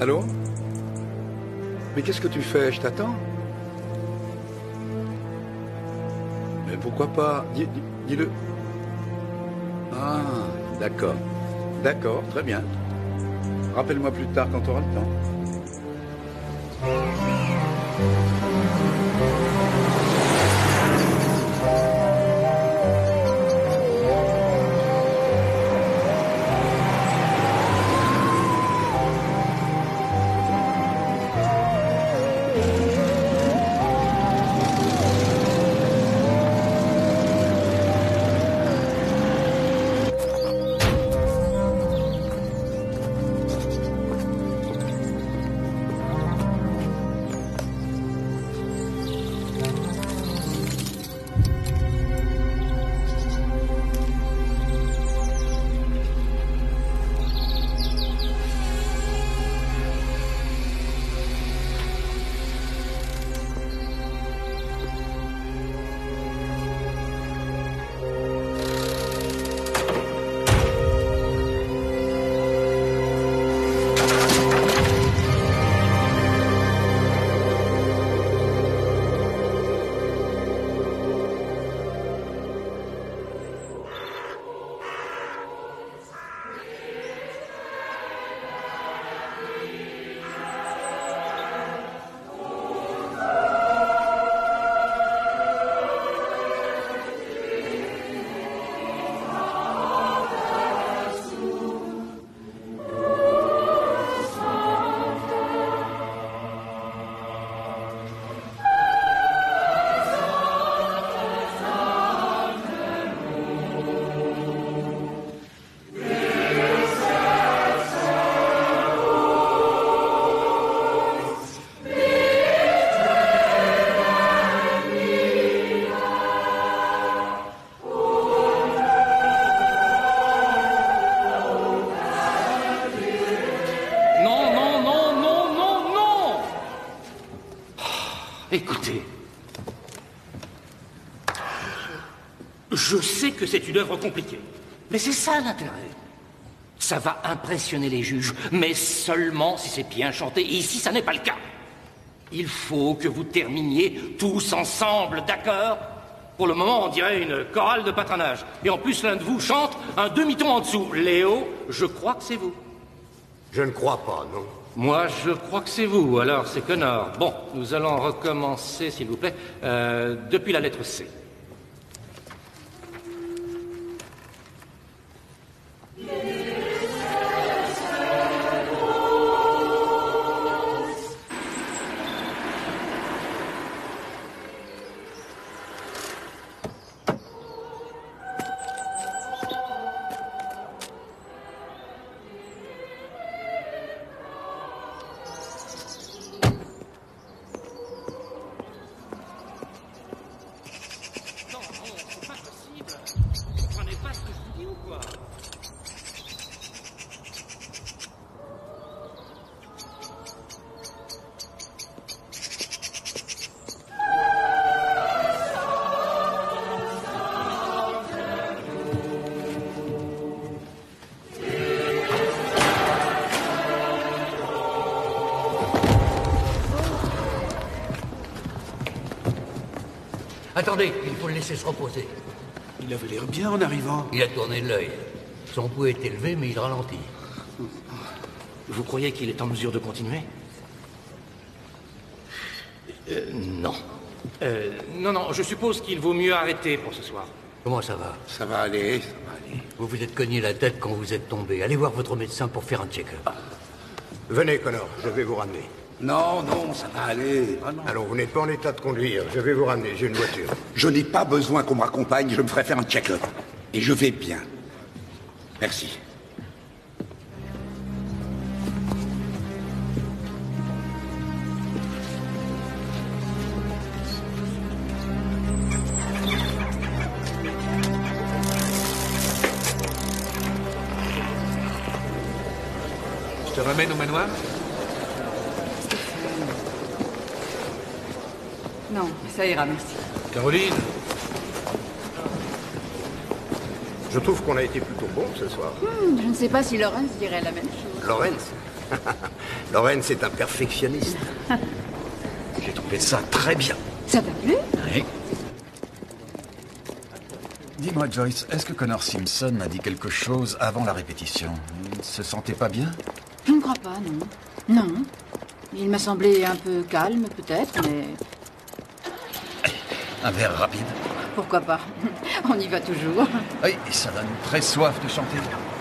Allô? Mais qu'est-ce que tu fais? Je t'attends. Mais pourquoi pas? Dis-le. Ah, d'accord. D'accord, très bien. Rappelle-moi plus tard quand tu auras le temps. Écoutez, je sais que c'est une œuvre compliquée, mais c'est ça l'intérêt. Ça va impressionner les juges, mais seulement si c'est bien chanté. Et ici, ça n'est pas le cas. Il faut que vous terminiez tous ensemble, d'accord? Pour le moment, on dirait une chorale de patronage. Et en plus, l'un de vous chante un demi-ton en dessous. Léo, je crois que c'est vous. Je ne crois pas, non. Moi, je crois que c'est vous, alors c'est Connor. Bon, nous allons recommencer, s'il vous plaît, depuis la lettre C. Attendez, il faut le laisser se reposer. Il avait l'air bien en arrivant. Il a tourné de l'œil. Son pouls est élevé, mais il ralentit. Vous croyez qu'il est en mesure de continuer? Non. Non, je suppose qu'il vaut mieux arrêter pour ce soir. Comment ça va? Ça va aller, ça va aller. Vous vous êtes cogné la tête quand vous êtes tombé. Allez voir votre médecin pour faire un check-up. Venez, Connor, je vais vous ramener. Non, non, ça va aller. Ah, non. Allons, vous n'êtes pas en état de conduire. Je vais vous ramener, j'ai une voiture. Je n'ai pas besoin qu'on me raccompagne, je me ferai faire un check-up. Et je vais bien. Merci. Je te ramène au manoir? Non, ça ira, merci. Caroline? Je trouve qu'on a été plutôt bon ce soir. Je ne sais pas si Lawrence dirait la même chose. Lawrence, Lawrence est un perfectionniste. J'ai trouvé ça très bien. Ça t'a plu? Oui. Dis-moi, Joyce, est-ce que Connor Simpson a dit quelque chose avant la répétition? Il ne se sentait pas bien? Je ne crois pas, non. Non. Il m'a semblé un peu calme, peut-être, mais Un verre rapide? pourquoi pas? On y va toujours. Oui, ça donne très soif de chanter.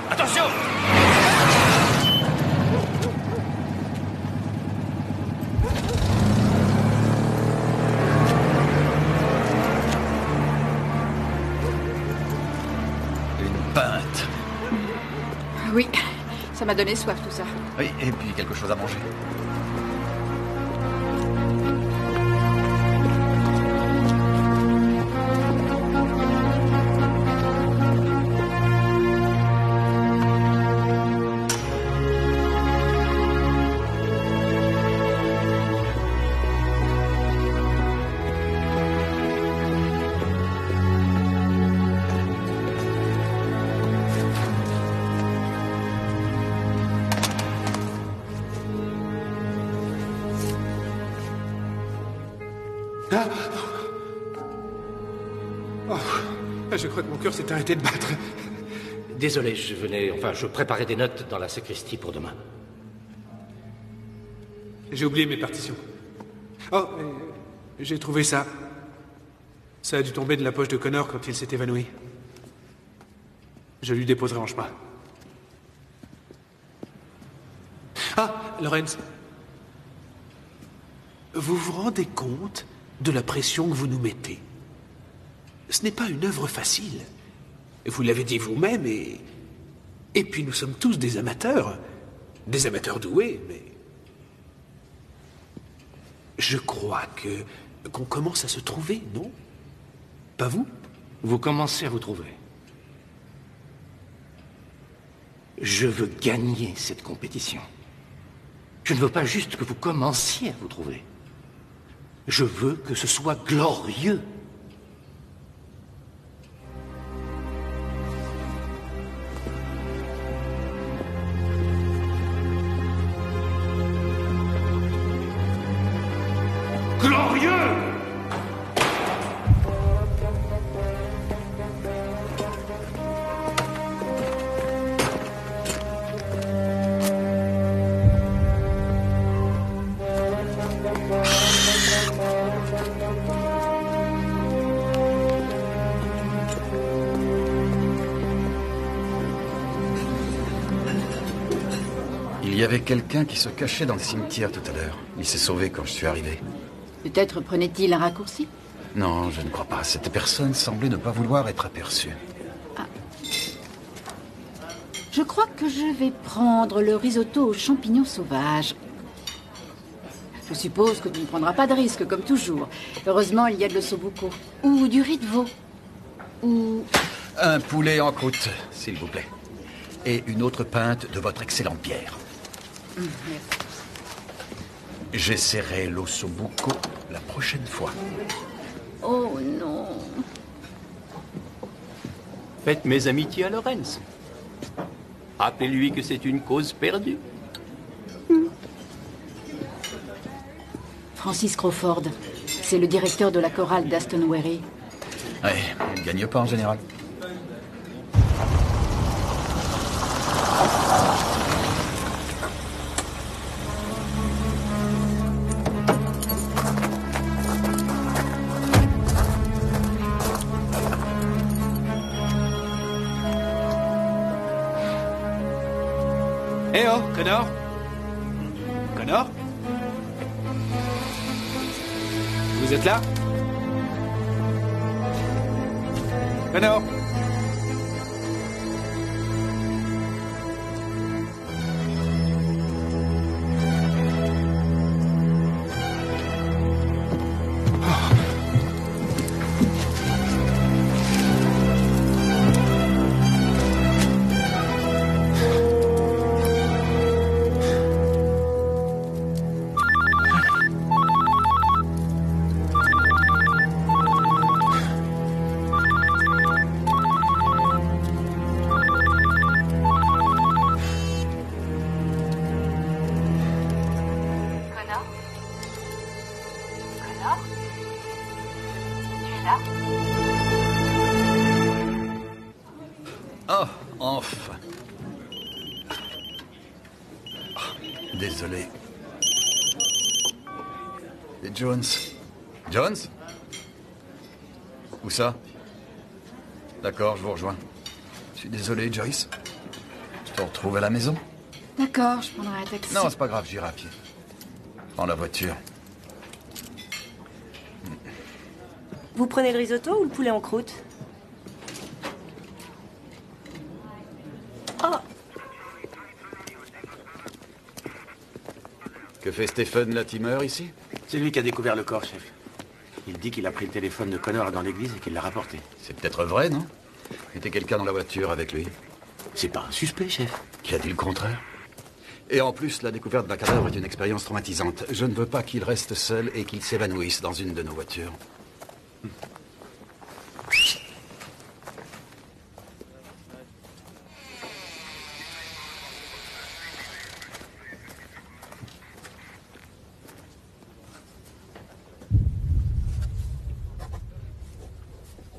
Attention! Une pinte. Oui, ça m'a donné soif, tout ça. Oui, et puis quelque chose à manger. Je crois que mon cœur s'est arrêté de battre. Désolé, je préparais des notes dans la sacristie pour demain. J'ai oublié mes partitions. Oh, j'ai trouvé ça. Ça a dû tomber de la poche de Connor quand il s'est évanoui. Je lui déposerai en chemin. Ah, Lawrence. Vous vous rendez compte de la pression que vous nous mettez? Ce n'est pas une œuvre facile. Vous l'avez dit vous-même et puis nous sommes tous des amateurs. Des amateurs doués, mais... Je crois qu'on commence à se trouver, non? Pas vous? Vous commencez à vous trouver. Je veux gagner cette compétition. Je ne veux pas juste que vous commenciez à vous trouver. Je veux que ce soit glorieux. Glorieux! Il y avait quelqu'un qui se cachait dans le cimetière tout à l'heure. Il s'est sauvé quand je suis arrivé. Peut-être prenait-il un raccourci? Non, je ne crois pas. Cette personne semblait ne pas vouloir être aperçue. Je crois que je vais prendre le risotto aux champignons sauvages. Je suppose que tu ne prendras pas de risque, comme toujours. Heureusement, il y a de l'ossobuco. Ou du riz de veau. Ou... Un poulet en croûte, s'il vous plaît. Et une autre pinte de votre excellente bière. J'essaierai l'ossobuco la prochaine fois. Oh non. Faites mes amitiés à Lawrence. Rappelez-lui que c'est une cause perdue. Francis Crawford, c'est le directeur de la chorale d'Aston Weary. Ouais, il ne gagne pas en général. Eh oh, Connor? Connor? Vous êtes là? Connor? là? Oh, enfin. Désolé. Et Jones? Jones? Où ça? D'accord, je vous rejoins. Je suis désolé, Joyce. Je te retrouve à la maison? D'accord, je prendrai un taxi. Non, c'est pas grave, j'irai à pied. Prends la voiture. Vous prenez le risotto ou le poulet en croûte? Oh, Que fait Stephen Latimer ici? C'est lui qui a découvert le corps, chef. Il dit qu'il a pris le téléphone de Connor dans l'église et qu'il l'a rapporté. C'est peut-être vrai, non? Était quelqu'un dans la voiture avec lui? C'est pas un suspect, chef. Qui a dit le contraire? Et en plus, la découverte d'un cadavre est une expérience traumatisante. Je ne veux pas qu'il reste seul et qu'il s'évanouisse dans une de nos voitures.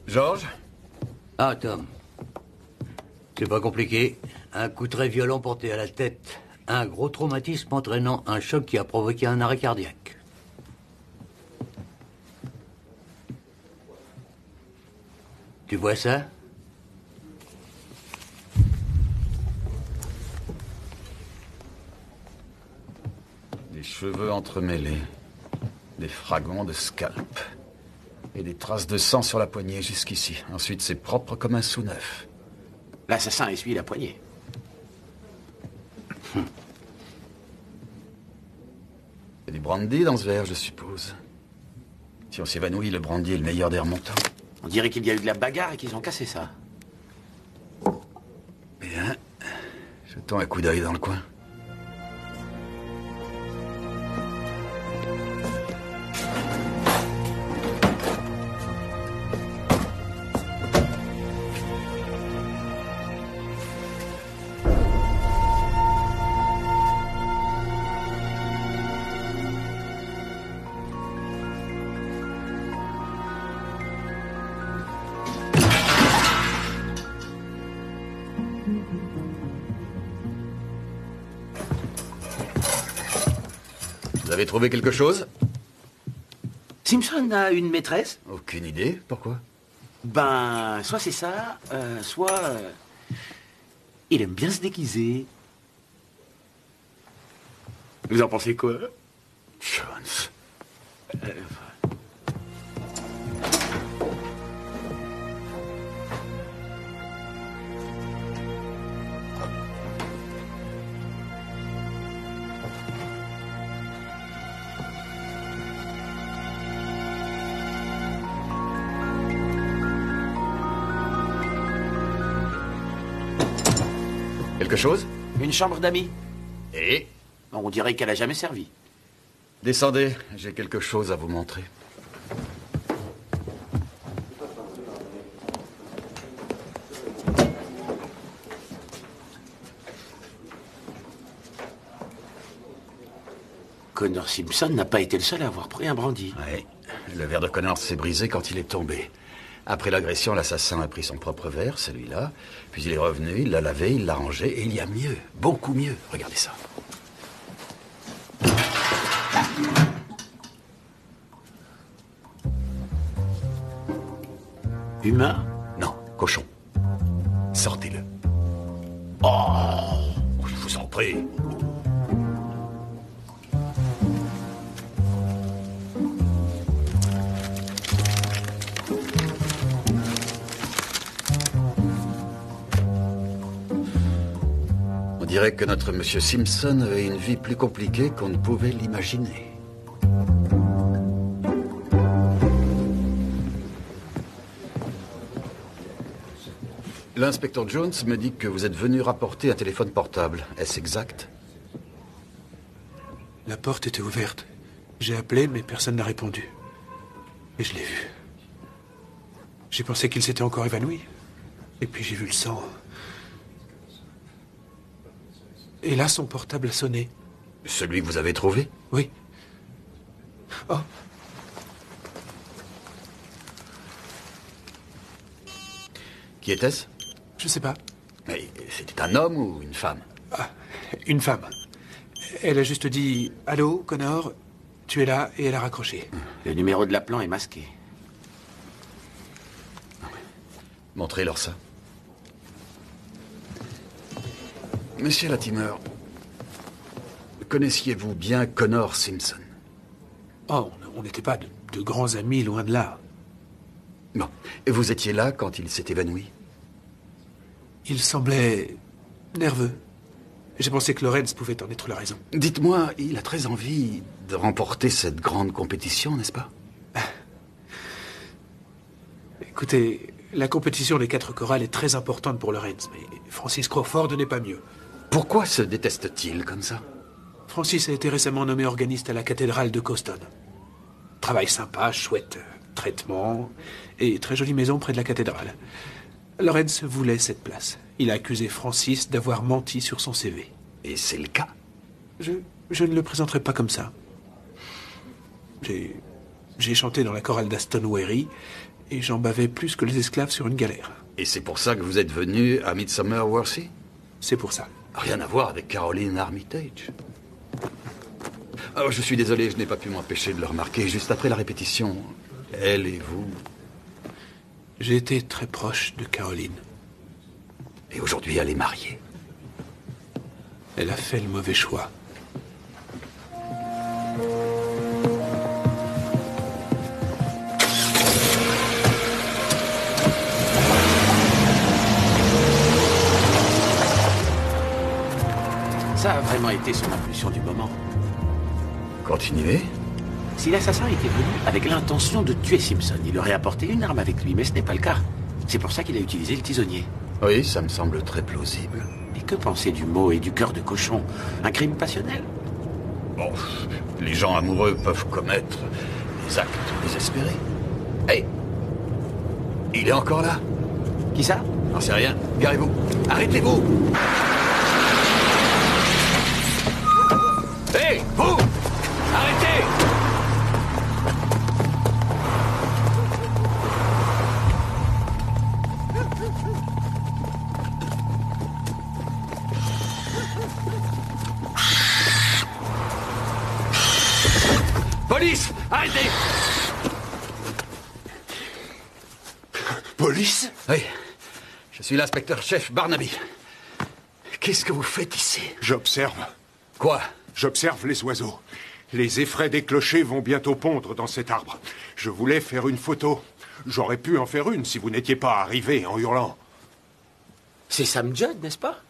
Georges? Ah, Tom. C'est pas compliqué. Un coup très violent porté à la tête. Un gros traumatisme entraînant un choc qui a provoqué un arrêt cardiaque. Tu vois ça? Des cheveux entremêlés. Des fragments de scalp. Et des traces de sang sur la poignée jusqu'ici. Ensuite, c'est propre comme un sous-neuf. L'assassin essuie la poignée. Il y a du brandy dans ce verre, je suppose. Si on s'évanouit, le brandy est le meilleur des remontants. On dirait qu'il y a eu de la bagarre et qu'ils ont cassé ça. Bien. Jetons un coup d'œil dans le coin. Vous avez trouvé quelque chose? Simpson a une maîtresse? Aucune idée. Pourquoi? Ben, soit c'est ça, soit... il aime bien se déguiser. Vous en pensez quoi? Jones. Quelque chose? Une chambre d'amis. Et? On dirait qu'elle a jamais servi. Descendez, j'ai quelque chose à vous montrer. Connor Simpson n'a pas été le seul à avoir pris un brandy. Oui, le verre de Connor s'est brisé quand il est tombé. Après l'agression, l'assassin a pris son propre verre, celui-là, puis il est revenu, il l'a lavé, il l'a rangé, et il y a mieux, beaucoup mieux. Regardez ça. Humain? Non, cochon. Sortez-le. Oh, je vous en prie. On dirait que notre monsieur Simpson avait une vie plus compliquée qu'on ne pouvait l'imaginer. L'inspecteur Jones me dit que vous êtes venu rapporter un téléphone portable. Est-ce exact? La porte était ouverte. J'ai appelé, mais personne n'a répondu. Et je l'ai vu. J'ai pensé qu'il s'était encore évanoui. Et puis j'ai vu le sang. Et là, son portable a sonné. Celui que vous avez trouvé? Oui. Oh. Qui était-ce? Je sais pas. Mais c'était un homme ou une femme? Ah, une femme. Elle a juste dit « Allô, Connor, tu es là ?» et elle a raccroché. Le numéro de l'appelant est masqué. Montrez-leur ça. Monsieur Latimer, connaissiez-vous bien Connor Simpson? Oh, on n'était pas de grands amis, loin de là. Bon. Et vous étiez là quand il s'est évanoui? Il semblait nerveux. J'ai pensé que Lorenz pouvait en être la raison. Dites-moi, il a très envie de remporter cette grande compétition, n'est-ce pas? Écoutez, la compétition des 4 chorales est très importante pour Lorenz, mais Francis Crawford n'est pas mieux. Pourquoi se déteste-t-il comme ça? Francis a été récemment nommé organiste à la cathédrale de Coston. Travail sympa, chouette traitement, et très jolie maison près de la cathédrale. Lorenz voulait cette place. Il a accusé Francis d'avoir menti sur son CV. Et c'est le cas? Je ne le présenterai pas comme ça. J'ai chanté dans la chorale d'Aston Wherry, et j'en bavais plus que les esclaves sur une galère. Et c'est pour ça que vous êtes venu à Midsummer Worthy? C'est pour ça. Rien à voir avec Caroline Armitage. Oh, je suis désolé, je n'ai pas pu m'empêcher de le remarquer. Juste après la répétition, elle et vous... J'ai été très proche de Caroline. Et aujourd'hui, elle est mariée. Elle a fait le mauvais choix. Ça a vraiment été son impulsion du moment. Continuez. Si l'assassin était venu avec l'intention de tuer Simpson, il aurait apporté une arme avec lui, mais ce n'est pas le cas. C'est pour ça qu'il a utilisé le tisonnier. Oui, ça me semble très plausible. Et que penser du mot et du cœur de cochon? Un crime passionnel? Bon, les gens amoureux peuvent commettre des actes désespérés. Hey! Il est encore là? Qui ça? J'en sais rien. Garez-vous. Arrêtez-vous! Hey! Vous! Arrêtez! Police! Arrêtez! Police? Oui. Je suis l'inspecteur-chef Barnaby. Qu'est-ce que vous faites ici? J'observe. Quoi? J'observe les oiseaux. Les effraies des clochers vont bientôt pondre dans cet arbre. Je voulais faire une photo. J'aurais pu en faire une si vous n'étiez pas arrivé en hurlant. C'est Sam Judd, n'est-ce pas?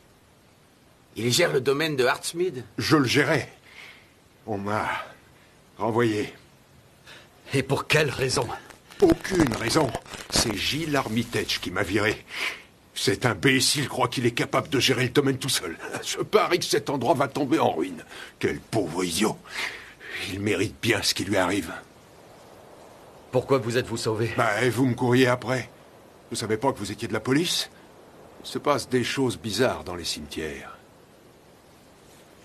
Il gère le domaine de Hartsmead. Je le gérais. On m'a renvoyé. Et pour quelle raison? Aucune raison. C'est Gilles Armitage qui m'a viré. Cet imbécile croit qu'il est capable de gérer le domaine tout seul. Je parie que cet endroit va tomber en ruine. Quel pauvre idiot. Il mérite bien ce qui lui arrive. Pourquoi vous êtes-vous sauvé? Bah, et vous me courriez après. Vous savez pas que vous étiez de la police? Il se passe des choses bizarres dans les cimetières.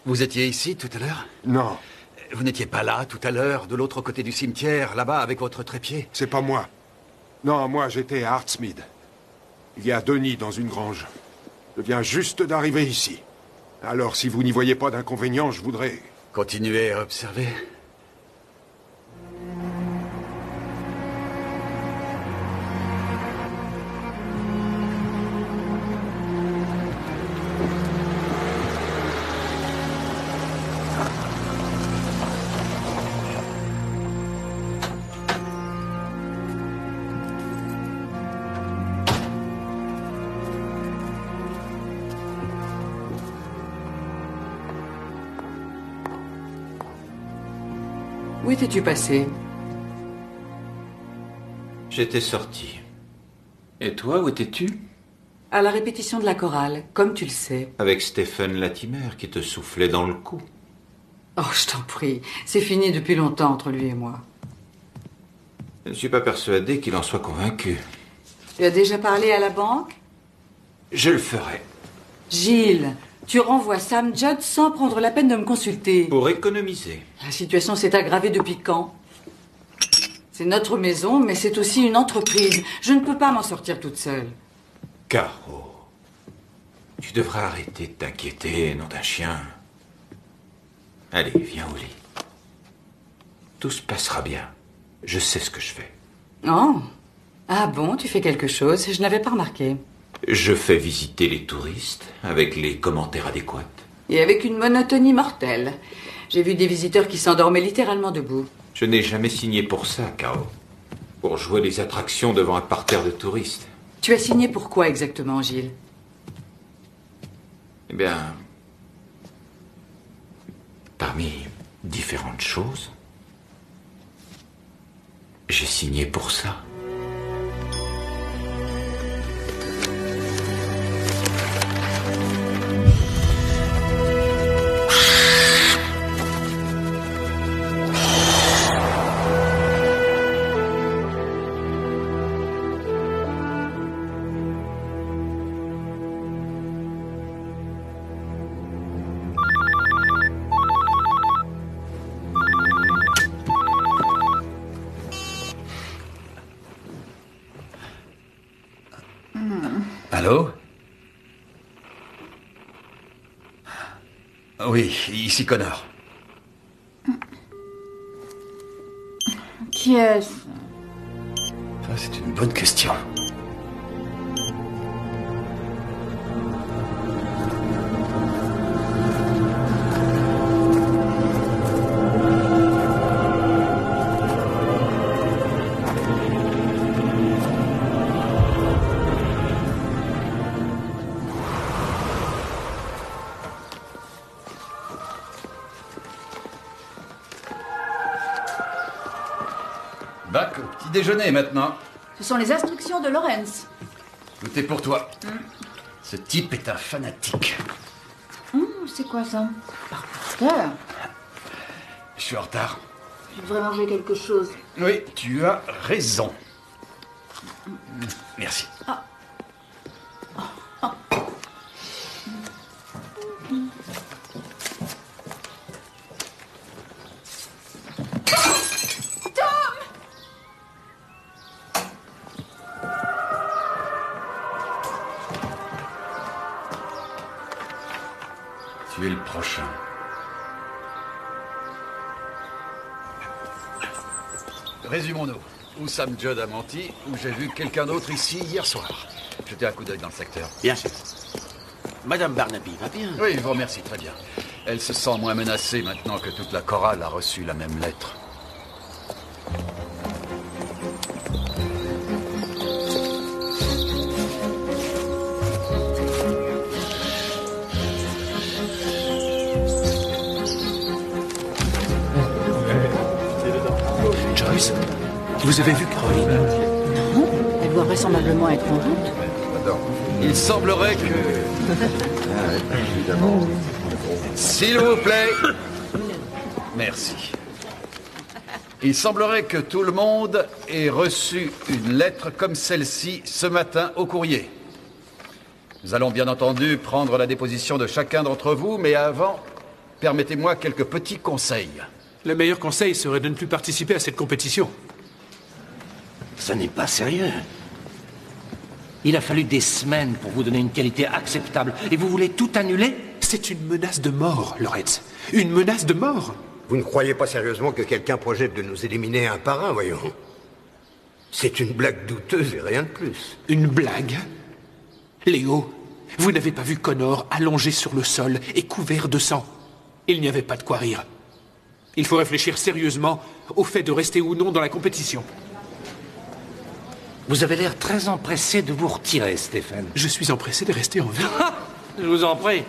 Vous étiez ici tout à l'heure? Non, Vous n'étiez pas là tout à l'heure, de l'autre côté du cimetière, là-bas, avec votre trépied? c'est pas moi. Non, moi j'étais à Hartsmead. Il y a 2 nids dans une grange. Je viens juste d'arriver ici. Alors si vous n'y voyez pas d'inconvénient, je voudrais... Continuez à observer. Où étais-tu passé? J'étais sorti. Et toi, où étais-tu? À la répétition de la chorale, comme tu le sais. Avec Stephen Latimer qui te soufflait dans le cou. Oh, je t'en prie, c'est fini depuis longtemps entre lui et moi. Je ne suis pas persuadé qu'il en soit convaincu. Tu as déjà parlé à la banque? Je le ferai. Gilles, tu renvoies Sam Judd sans prendre la peine de me consulter. Pour économiser. La situation s'est aggravée depuis quand? C'est notre maison, mais c'est aussi une entreprise. Je ne peux pas m'en sortir toute seule. Caro, tu devras arrêter de t'inquiéter, nom d'un chien. Allez, viens au lit. Tout se passera bien. Je sais ce que je fais. Oh. Ah bon, tu fais quelque chose? Je n'avais pas remarqué. Je fais visiter les touristes avec les commentaires adéquats. Et avec une monotonie mortelle. J'ai vu des visiteurs qui s'endormaient littéralement debout. Je n'ai jamais signé pour ça, Caro. Pour jouer les attractions devant un parterre de touristes. Tu as signé pour quoi exactement, Gilles? Eh bien, parmi différentes choses, j'ai signé pour ça. Allô? Oui, ici Connor. Qui est-ce? Ça, c'est une bonne question. Bac au petit déjeuner maintenant. Ce sont les instructions de Lawrence. Tout est pour toi. Ce type est un fanatique. C'est quoi ça? Parker, Je suis en retard. je devrais manger quelque chose. Oui, tu as raison. Merci. Tu es le prochain. Résumons-nous. Où Sam Judd a menti, où j'ai vu quelqu'un d'autre ici hier soir. Jetez un coup d'œil dans le secteur. Bien sûr. Madame Barnaby va bien. Oui, je vous remercie, très bien. Elle se sent moins menacée maintenant que toute la chorale a reçu la même lettre. Joyce, vous avez vu Caroline? Non, elle doit vraisemblablement être en route. Il semblerait que... S'il vous plaît. Merci. Il semblerait que tout le monde ait reçu une lettre comme celle-ci ce matin au courrier. Nous allons bien entendu prendre la déposition de chacun d'entre vous, mais avant, permettez-moi quelques petits conseils. Le meilleur conseil serait de ne plus participer à cette compétition. Ça n'est pas sérieux. Il a fallu des semaines pour vous donner une qualité acceptable. Et vous voulez tout annuler? C'est une menace de mort, Lawrence. Une menace de mort. Vous ne croyez pas sérieusement que quelqu'un projette de nous éliminer un par un, voyons? C'est une blague douteuse et rien de plus. Une blague? Léo, vous n'avez pas vu Connor allongé sur le sol et couvert de sang? Il n'y avait pas de quoi rire. Il faut réfléchir sérieusement au fait de rester ou non dans la compétition. Vous avez l'air très empressé de vous retirer, Stéphane. Je suis empressé de rester en vie. Je vous en prie.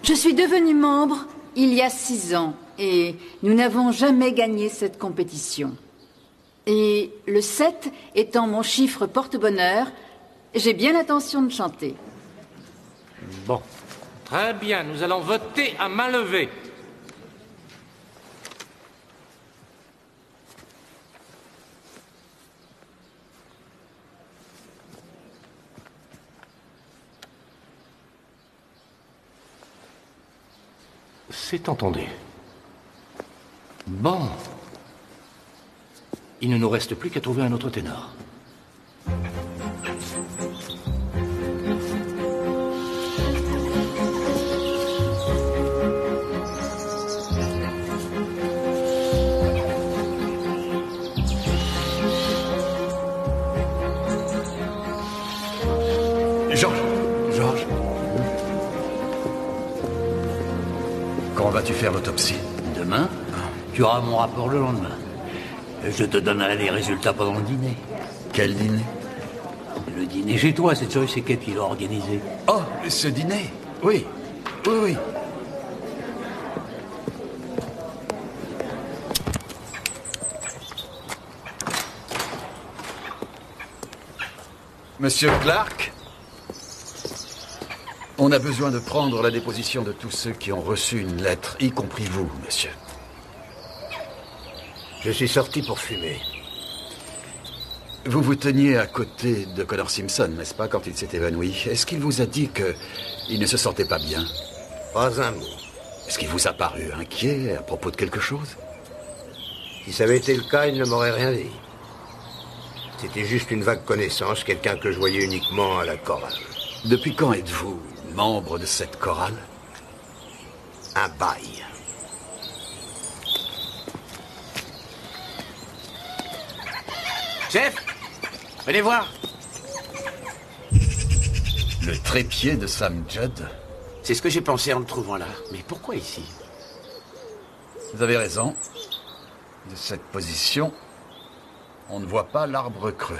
Je suis devenue membre il y a 6 ans et nous n'avons jamais gagné cette compétition. Et le 7 étant mon chiffre porte-bonheur, j'ai bien l'intention de chanter. Bon. Très bien, nous allons voter à main levée. C'est entendu. Bon. Il ne nous reste plus qu'à trouver un autre ténor. veux-tu faire l'autopsie? Demain, tu auras mon rapport le lendemain. Et je te donnerai les résultats pendant le dîner. Quel dîner? Le dîner chez toi, cette soirée, c'est Kate qui l'a organisé. Oh, ce dîner? Oui, oui, oui. Monsieur Clark, on a besoin de prendre la déposition de tous ceux qui ont reçu une lettre, y compris vous, monsieur. Je suis sorti pour fumer. Vous vous teniez à côté de Connor Simpson, n'est-ce pas, quand il s'est évanoui? Est-ce qu'il vous a dit qu'il ne se sentait pas bien? Pas un mot. Est-ce qu'il vous a paru inquiet à propos de quelque chose? Si ça avait été le cas, il ne m'aurait rien dit. C'était juste une vague connaissance, quelqu'un que je voyais uniquement à la chorale. Depuis quand êtes-vous membre de cette chorale? Un bail. Chef, venez voir. Le trépied de Sam Judd? C'est ce que j'ai pensé en me trouvant là. Mais pourquoi ici? Vous avez raison. De cette position, on ne voit pas l'arbre creux.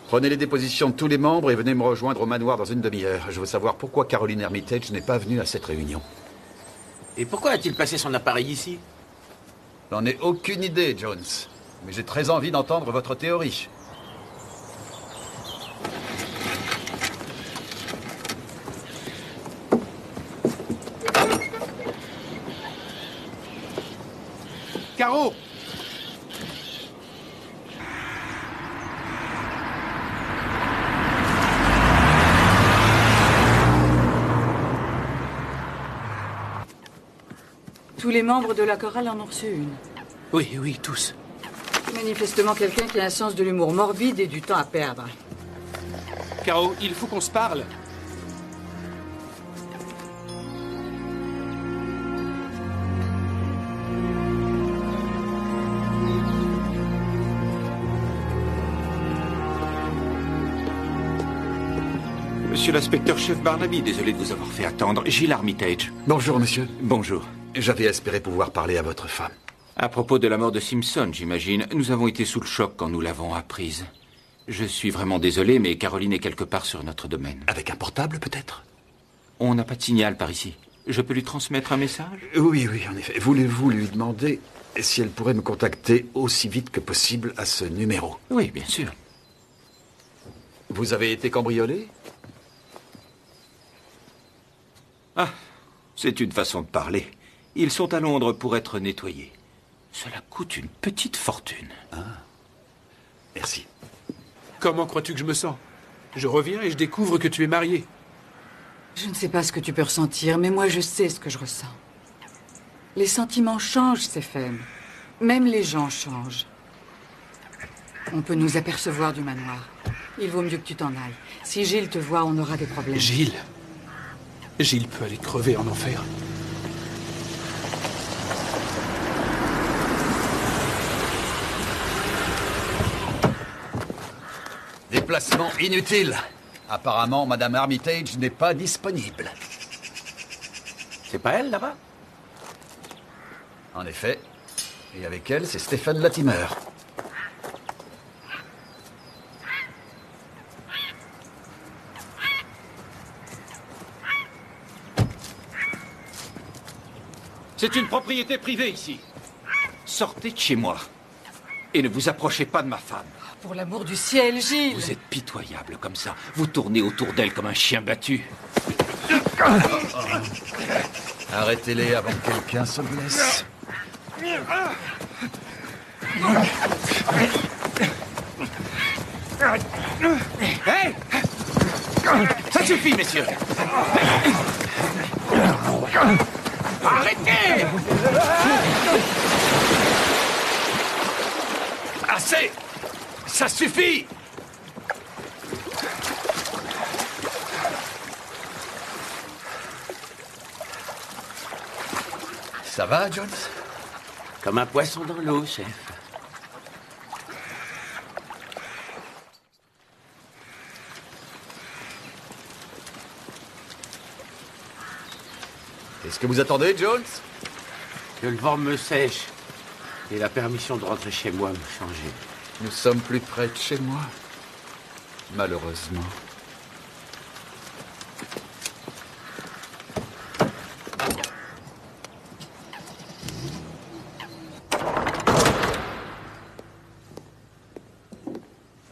Prenez les dépositions de tous les membres et venez me rejoindre au manoir dans une demi-heure. Je veux savoir pourquoi Caroline Hermitage n'est pas venue à cette réunion. Et pourquoi a-t-il placé son appareil ici? J'en ai aucune idée, Jones. Mais j'ai très envie d'entendre votre théorie. Caro! Tous les membres de la chorale en ont reçu une. Oui, oui, tous. Manifestement quelqu'un qui a un sens de l'humour morbide et du temps à perdre. Caro, il faut qu'on se parle. Monsieur l'inspecteur-chef Barnaby, désolé de vous avoir fait attendre. Gill Armitage. Bonjour, monsieur. Bonjour. J'avais espéré pouvoir parler à votre femme. À propos de la mort de Simpson, j'imagine, nous avons été sous le choc quand nous l'avons apprise. Je suis vraiment désolé, mais Caroline est quelque part sur notre domaine. Avec un portable, peut-être? On n'a pas de signal par ici. Je peux lui transmettre un message? Oui, oui, en effet. Voulez-vous lui demander si elle pourrait me contacter aussi vite que possible à ce numéro? Oui, bien sûr. Vous avez été cambriolé? Ah, c'est une façon de parler. Ils sont à Londres pour être nettoyés. Cela coûte une petite fortune. Ah, merci. Comment crois-tu que je me sens? Je reviens et je découvre que tu es marié. Je ne sais pas ce que tu peux ressentir, mais moi je sais ce que je ressens. Les sentiments changent, Stephen. Même les gens changent. On peut nous apercevoir du manoir. Il vaut mieux que tu t'en ailles. Si Gilles te voit, on aura des problèmes. Gilles? Gilles peut aller crever en enfer. Déplacement inutile. Apparemment, Madame Armitage n'est pas disponible. C'est pas elle, là-bas? En effet. Et avec elle, c'est Stephen Latimer. C'est une propriété privée ici. Sortez de chez moi. Et ne vous approchez pas de ma femme. Pour l'amour du ciel, Gilles! Vous êtes pitoyable comme ça. Vous tournez autour d'elle comme un chien battu. Arrêtez-les avant que quelqu'un se blesse. Hey! Ça suffit, messieurs! Arrêtez! Assez! Ça suffit! Ça va, Jones? Comme un poisson dans l'eau, chef. Qu'est-ce que vous attendez, Jones? Que le vent me sèche et la permission de rentrer chez moi me changer. Nous sommes plus près de chez moi. Malheureusement.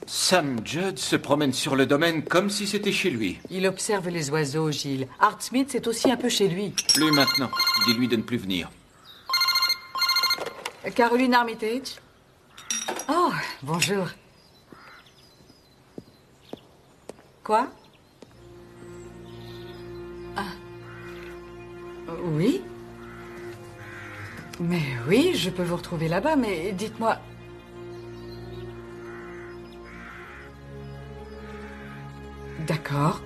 Sam Judd se promène sur le domaine comme si c'était chez lui. Il observe les oiseaux, Gilles. Art Smith, c'est aussi un peu chez lui. Plus maintenant. Dis-lui de ne plus venir. Caroline Armitage? Oh, bonjour. Quoi? Ah. Oui? Mais oui, je peux vous retrouver là-bas, mais dites-moi... D'accord.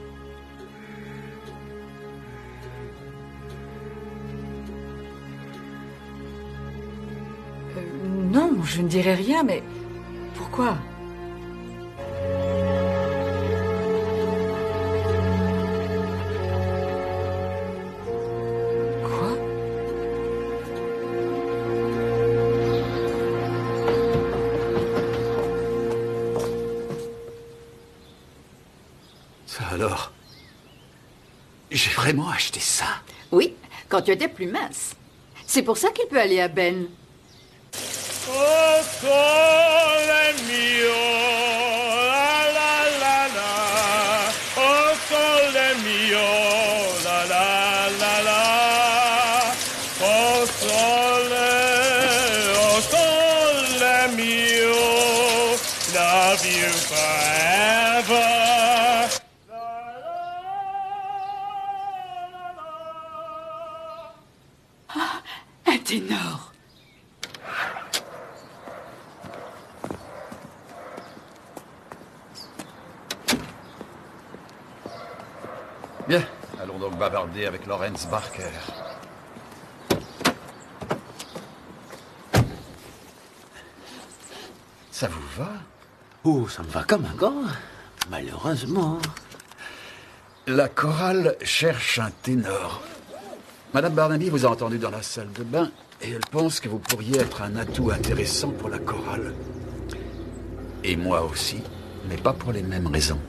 Non, je ne dirai rien, mais pourquoi? Quoi? Ça alors? J'ai vraiment acheté ça? Oui, quand tu étais plus mince. C'est pour ça qu'il peut aller à Ben. Oh, sole mio, la la la la. Oh, sole mio, la la la la. Oh, sole mio, love you forever. Un ténor. Bien, allons donc bavarder avec Lawrence Barker. Ça vous va? Oh, ça me va comme un gant. Malheureusement. La chorale cherche un ténor. Madame Barnaby vous a entendu dans la salle de bain et elle pense que vous pourriez être un atout intéressant pour la chorale. Et moi aussi, mais pas pour les mêmes raisons.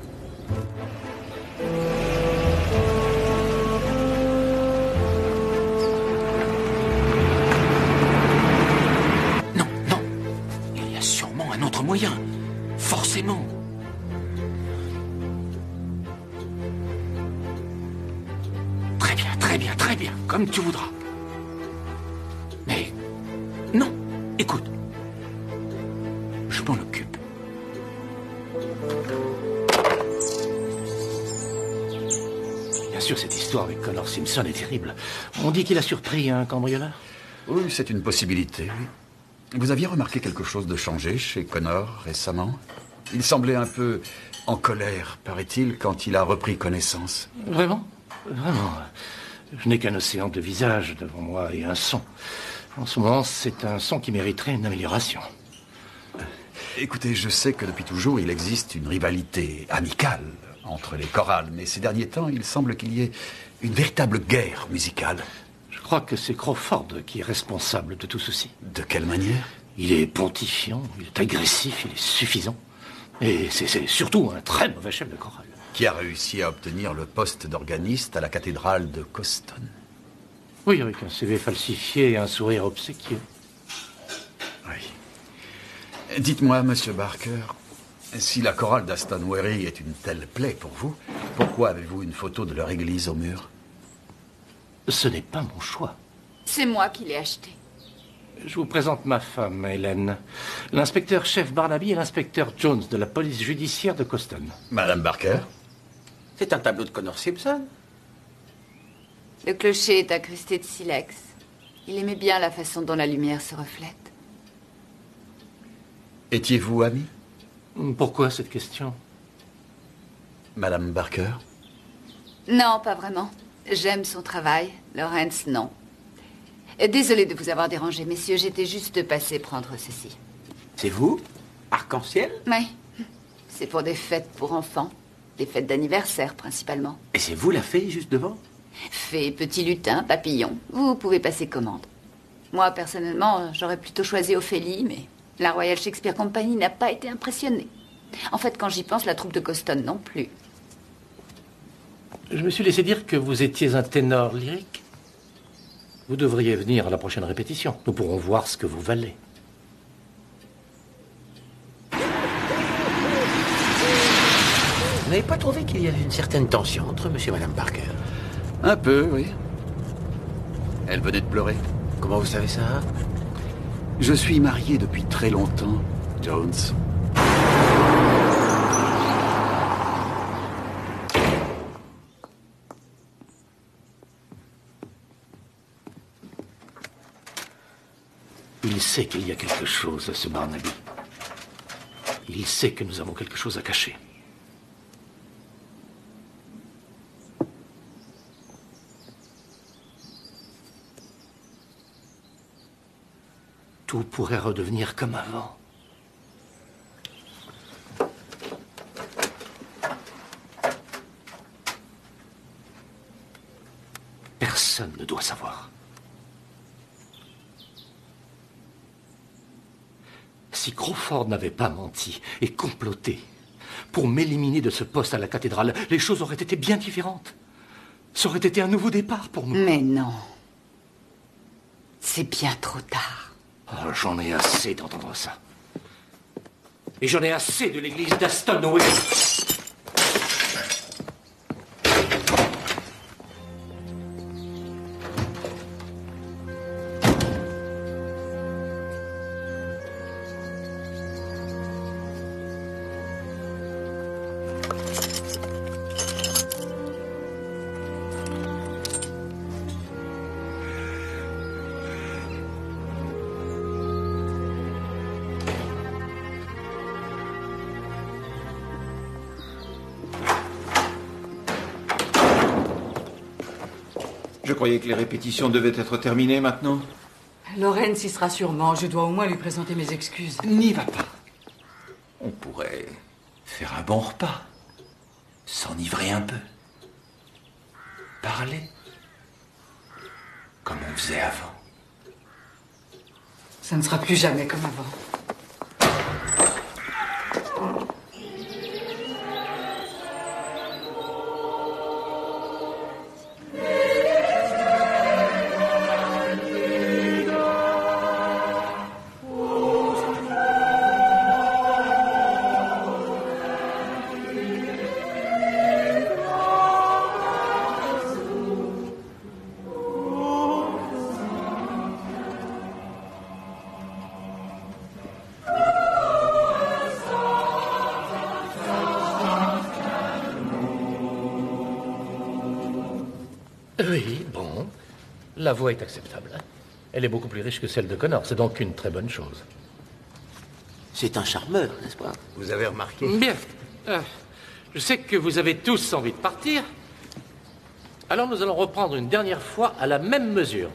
Non, non. Il y a sûrement un autre moyen. Forcément. Très bien, très bien, très bien. Comme tu voudras. Mais... non. Écoute. Je m'en occupe. Bien sûr, cette histoire avec Connor Simpson est terrible. On dit qu'il a surpris un cambrioleur. Oui, c'est une possibilité, oui. Vous aviez remarqué quelque chose de changé chez Connor récemment? Il semblait un peu en colère, paraît-il, quand il a repris connaissance. Vraiment? Vraiment. Je n'ai qu'un océan de visages devant moi et un son. En ce moment, c'est un son qui mériterait une amélioration. Écoutez, je sais que depuis toujours, il existe une rivalité amicale entre les chorales, mais ces derniers temps, il semble qu'il y ait une véritable guerre musicale. Je crois que c'est Crawford qui est responsable de tout ceci. De quelle manière? Il est pontifiant, il est agressif, il est suffisant. Et c'est surtout un très mauvais chef de chorale. Qui a réussi à obtenir le poste d'organiste à la cathédrale de Coston. Oui, avec un CV falsifié et un sourire obséquieux. Oui. Dites-moi, monsieur Barker, si la chorale d'Aston Wherry est une telle plaie pour vous, pourquoi avez-vous une photo de leur église au mur? Ce n'est pas mon choix. C'est moi qui l'ai acheté. Je vous présente ma femme, Hélène. L'inspecteur-chef Barnaby et l'inspecteur Jones de la police judiciaire de Coston. Madame Barker? C'est un tableau de Connor Simpson. Le clocher est incrusté de silex. Il aimait bien la façon dont la lumière se reflète. Étiez-vous amis? Pourquoi cette question? Madame Barker? Non, pas vraiment. J'aime son travail. Lawrence, non. Désolée de vous avoir dérangé, messieurs. J'étais juste passée prendre ceci. C'est vous? Arc-en-ciel? Oui. C'est pour des fêtes pour enfants. Des fêtes d'anniversaire, principalement. Et c'est vous la fée juste devant? Fée, petit lutin, papillon, vous pouvez passer commande. Moi, personnellement, j'aurais plutôt choisi Ophélie, mais la Royal Shakespeare Company n'a pas été impressionnée. En fait, quand j'y pense, la troupe de Coston non plus. Je me suis laissé dire que vous étiez un ténor lyrique. Vous devriez venir à la prochaine répétition. Nous pourrons voir ce que vous valez. Vous n'avez pas trouvé qu'il y avait une certaine tension entre monsieur et madame Parker? Un peu, oui. Elle venait de pleurer. Comment vous savez ça? Je suis marié depuis très longtemps, Jones. Il sait qu'il y a quelque chose, ce Barnaby. Il sait que nous avons quelque chose à cacher. Tout pourrait redevenir comme avant. Personne ne doit savoir. Si Crawford n'avait pas menti et comploté pour m'éliminer de ce poste à la cathédrale, les choses auraient été bien différentes. Ça aurait été un nouveau départ pour nous. Mais non. C'est bien trop tard. Oh, j'en ai assez d'entendre ça. Et j'en ai assez de l'église d'Aston William. Je croyais que les répétitions devaient être terminées maintenant. Laurence y sera sûrement. Je dois au moins lui présenter mes excuses. N'y va pas. On pourrait faire un bon repas. S'enivrer un peu. Parler. Comme on faisait avant. Ça ne sera plus jamais comme avant. Oui, bon. La voix est acceptable. Elle est beaucoup plus riche que celle de Connor. C'est donc une très bonne chose. C'est un charmeur, n'est-ce pas? Vous avez remarqué? Bien. Je sais que vous avez tous envie de partir. Alors nous allons reprendre une dernière fois à la même mesure.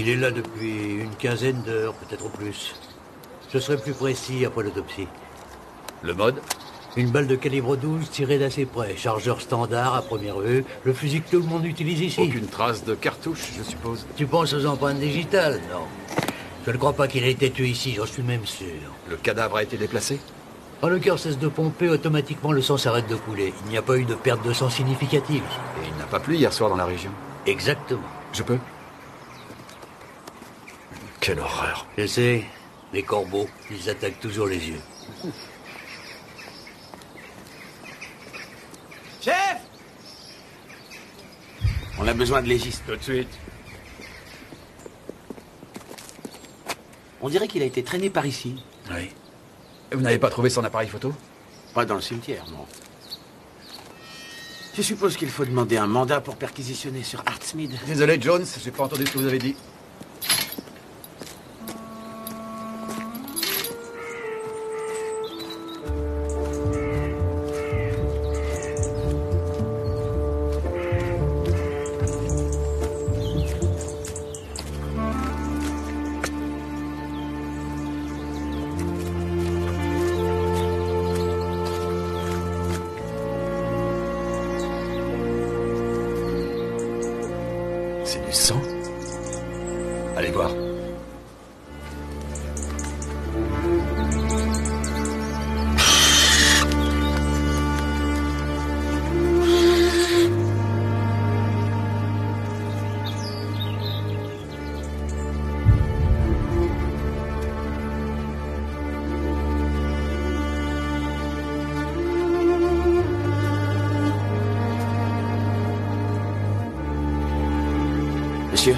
Il est là depuis une quinzaine d'heures, peut-être plus. Je serai plus précis après l'autopsie. Le mode? Une balle de calibre 12 tirée d'assez près. Chargeur standard à première vue. Le fusil que tout le monde utilise ici. Aucune trace de cartouche, je suppose. Tu penses aux empreintes digitales? Non. Je ne crois pas qu'il ait été tué ici, j'en suis même sûr. Le cadavre a été déplacé? Quand le cœur cesse de pomper, automatiquement le sang s'arrête de couler. Il n'y a pas eu de perte de sang significative. Et il n'a pas plu hier soir dans la région? Exactement. Je peux? Quelle horreur. Je sais, les corbeaux, ils attaquent toujours les yeux. Chef! On a besoin de légiste. Tout de suite. On dirait qu'il a été traîné par ici. Oui. Vous n'avez pas trouvé son appareil photo? Pas dans le cimetière, non. Je suppose qu'il faut demander un mandat pour perquisitionner sur Hartsmead. Désolé, Jones, j'ai pas entendu ce que vous avez dit. C'est du sang. Allez voir. Monsieur?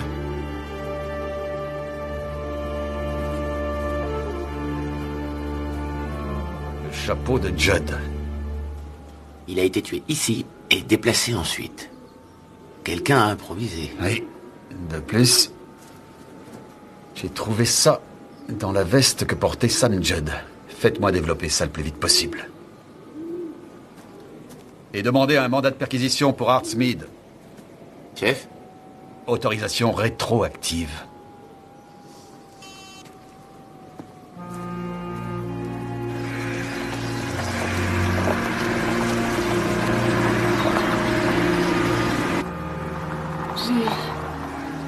Le chapeau de Judd. Il a été tué ici et déplacé ensuite. Quelqu'un a improvisé. Oui. De plus, j'ai trouvé ça dans la veste que portait Sam Judd. Faites-moi développer ça le plus vite possible. Et demandez un mandat de perquisition pour Hartsmead. Chef? Autorisation rétroactive.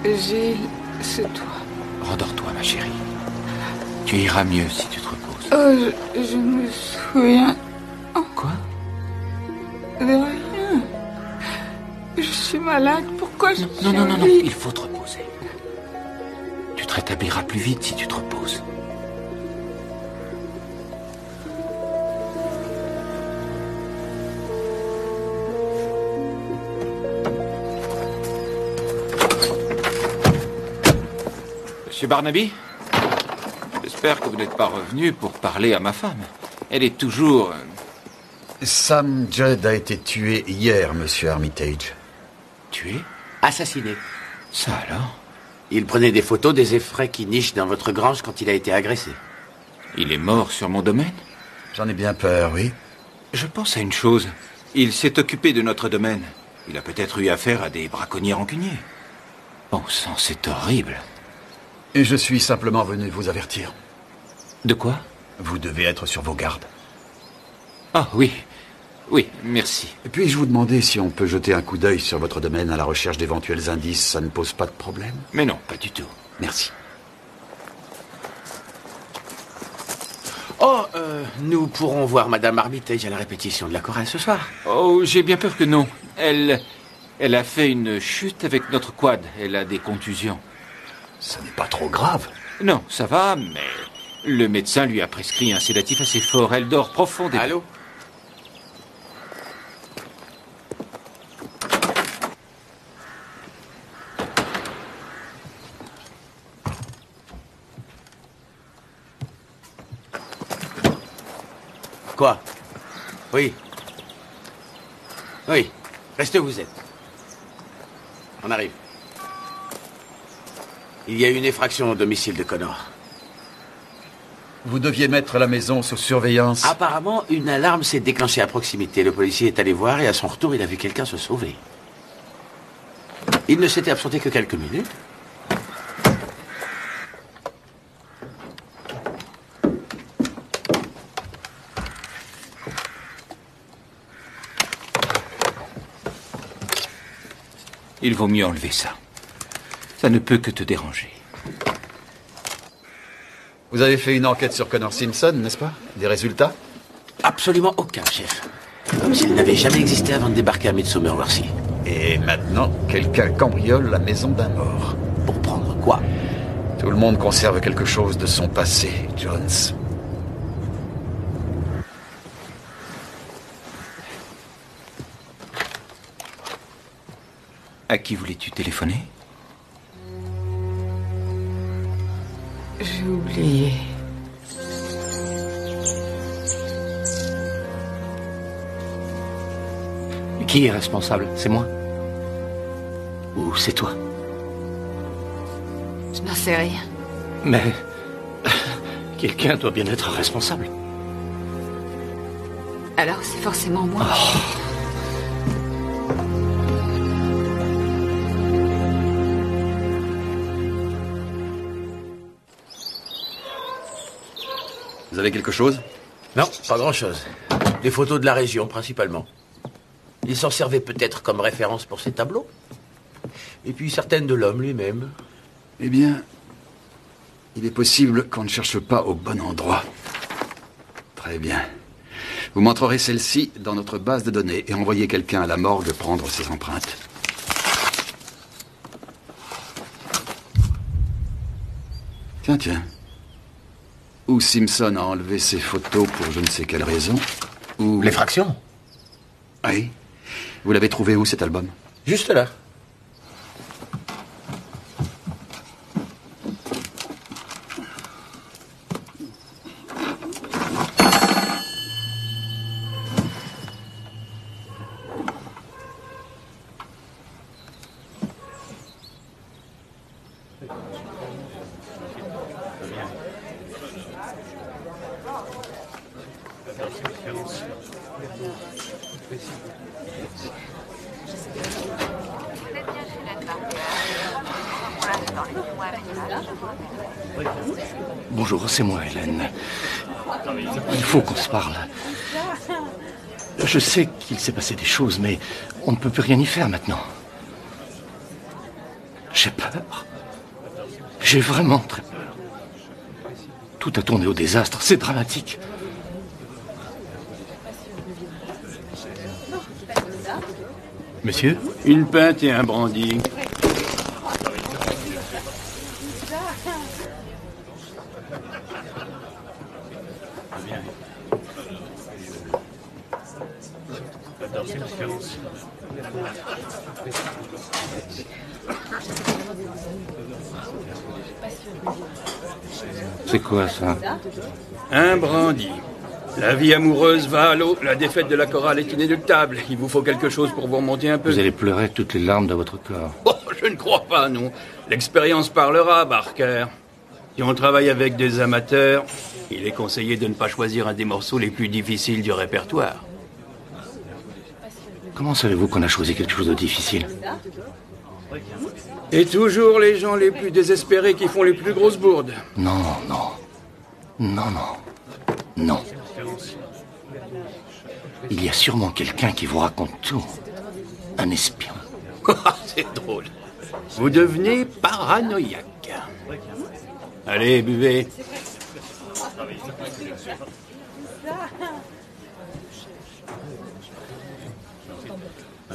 Gilles, c'est toi. Rendors-toi, ma chérie. Tu iras mieux si tu te reposes. Oh, je me souviens. Quoi? De rien. Je suis malade. Pourquoi je suis Non, en vie? il faut te reposer. Tu te rétabliras plus vite si tu te reposes. Monsieur Barnaby? J'espère que vous n'êtes pas revenu pour parler à ma femme. Elle est toujours... Sam Judd a été tué hier, monsieur Armitage. Tué? Assassiné. Ça alors? Il prenait des photos des effraies qui nichent dans votre grange quand il a été agressé. Il est mort sur mon domaine? J'en ai bien peur, oui. Je pense à une chose. Il s'est occupé de notre domaine. Il a peut-être eu affaire à des braconniers rancuniers. Bon sang, c'est horrible. Et je suis simplement venu vous avertir. De quoi? Vous devez être sur vos gardes. Ah oui. Oui, merci. Puis-je vous demander si on peut jeter un coup d'œil sur votre domaine à la recherche d'éventuels indices? Ça ne pose pas de problème? Mais non, pas du tout. Merci. Oh, nous pourrons voir Madame Armitage à la répétition de la chorale ce soir. Oh, j'ai bien peur que non. Elle a fait une chute avec notre quad. Elle a des contusions. Ça n'est pas trop grave. Non, ça va, mais le médecin lui a prescrit un sédatif assez fort. Elle dort profondément. Allô? Quoi? Oui. Oui. Restez où vous êtes. On arrive. Il y a eu une effraction au domicile de Connor. Vous deviez mettre la maison sous surveillance. Apparemment, une alarme s'est déclenchée à proximité. Le policier est allé voir et à son retour, il a vu quelqu'un se sauver. Il ne s'était absenté que quelques minutes. Il vaut mieux enlever ça. Ça ne peut que te déranger. Vous avez fait une enquête sur Connor Simpson, n'est-ce pas? Des résultats? Absolument aucun, chef. Comme s'il n'avait jamais existé avant de débarquer à Midsomer Mercy. Et maintenant, quelqu'un cambriole la maison d'un mort. Pour prendre quoi? Tout le monde conserve quelque chose de son passé, Jones. À qui voulais-tu téléphoner? J'ai oublié. Qui est responsable? C'est moi? Ou c'est toi? Je n'en sais rien. Mais... quelqu'un doit bien être responsable. Alors c'est forcément moi. Vous avez quelque chose? Non, pas grand-chose. Des photos de la région, principalement. Il s'en servait peut-être comme référence pour ses tableaux. Et puis certaines de l'homme lui-même. Eh bien, il est possible qu'on ne cherche pas au bon endroit. Très bien. Vous montrerez celle-ci dans notre base de données et envoyez quelqu'un à la morgue prendre ses empreintes. Tiens. Ou Simpson a enlevé ses photos pour je ne sais quelle raison, ou... Les fractions? Oui. Vous l'avez trouvé où, cet album? Juste là. Bonjour, c'est moi, Hélène. Il faut qu'on se parle. Je sais qu'il s'est passé des choses, mais on ne peut plus rien y faire maintenant. J'ai peur. J'ai vraiment très peur. Tout a tourné au désastre, c'est dramatique. Monsieur? Une pinte et un brandy. C'est quoi, ça? Un brandy. La vie amoureuse va à l'eau, la défaite de la chorale est inéluctable. Il vous faut quelque chose pour vous remonter un peu. Vous allez pleurer toutes les larmes de votre corps. Oh, je ne crois pas, non. L'expérience parlera, Barker. Si on travaille avec des amateurs, il est conseillé de ne pas choisir un des morceaux les plus difficiles du répertoire. Comment savez-vous qu'on a choisi quelque chose de difficile? Et toujours les gens les plus désespérés qui font les plus grosses bourdes. Non. Il y a sûrement quelqu'un qui vous raconte tout. Un espion. C'est drôle. Vous devenez paranoïaque. Allez, buvez.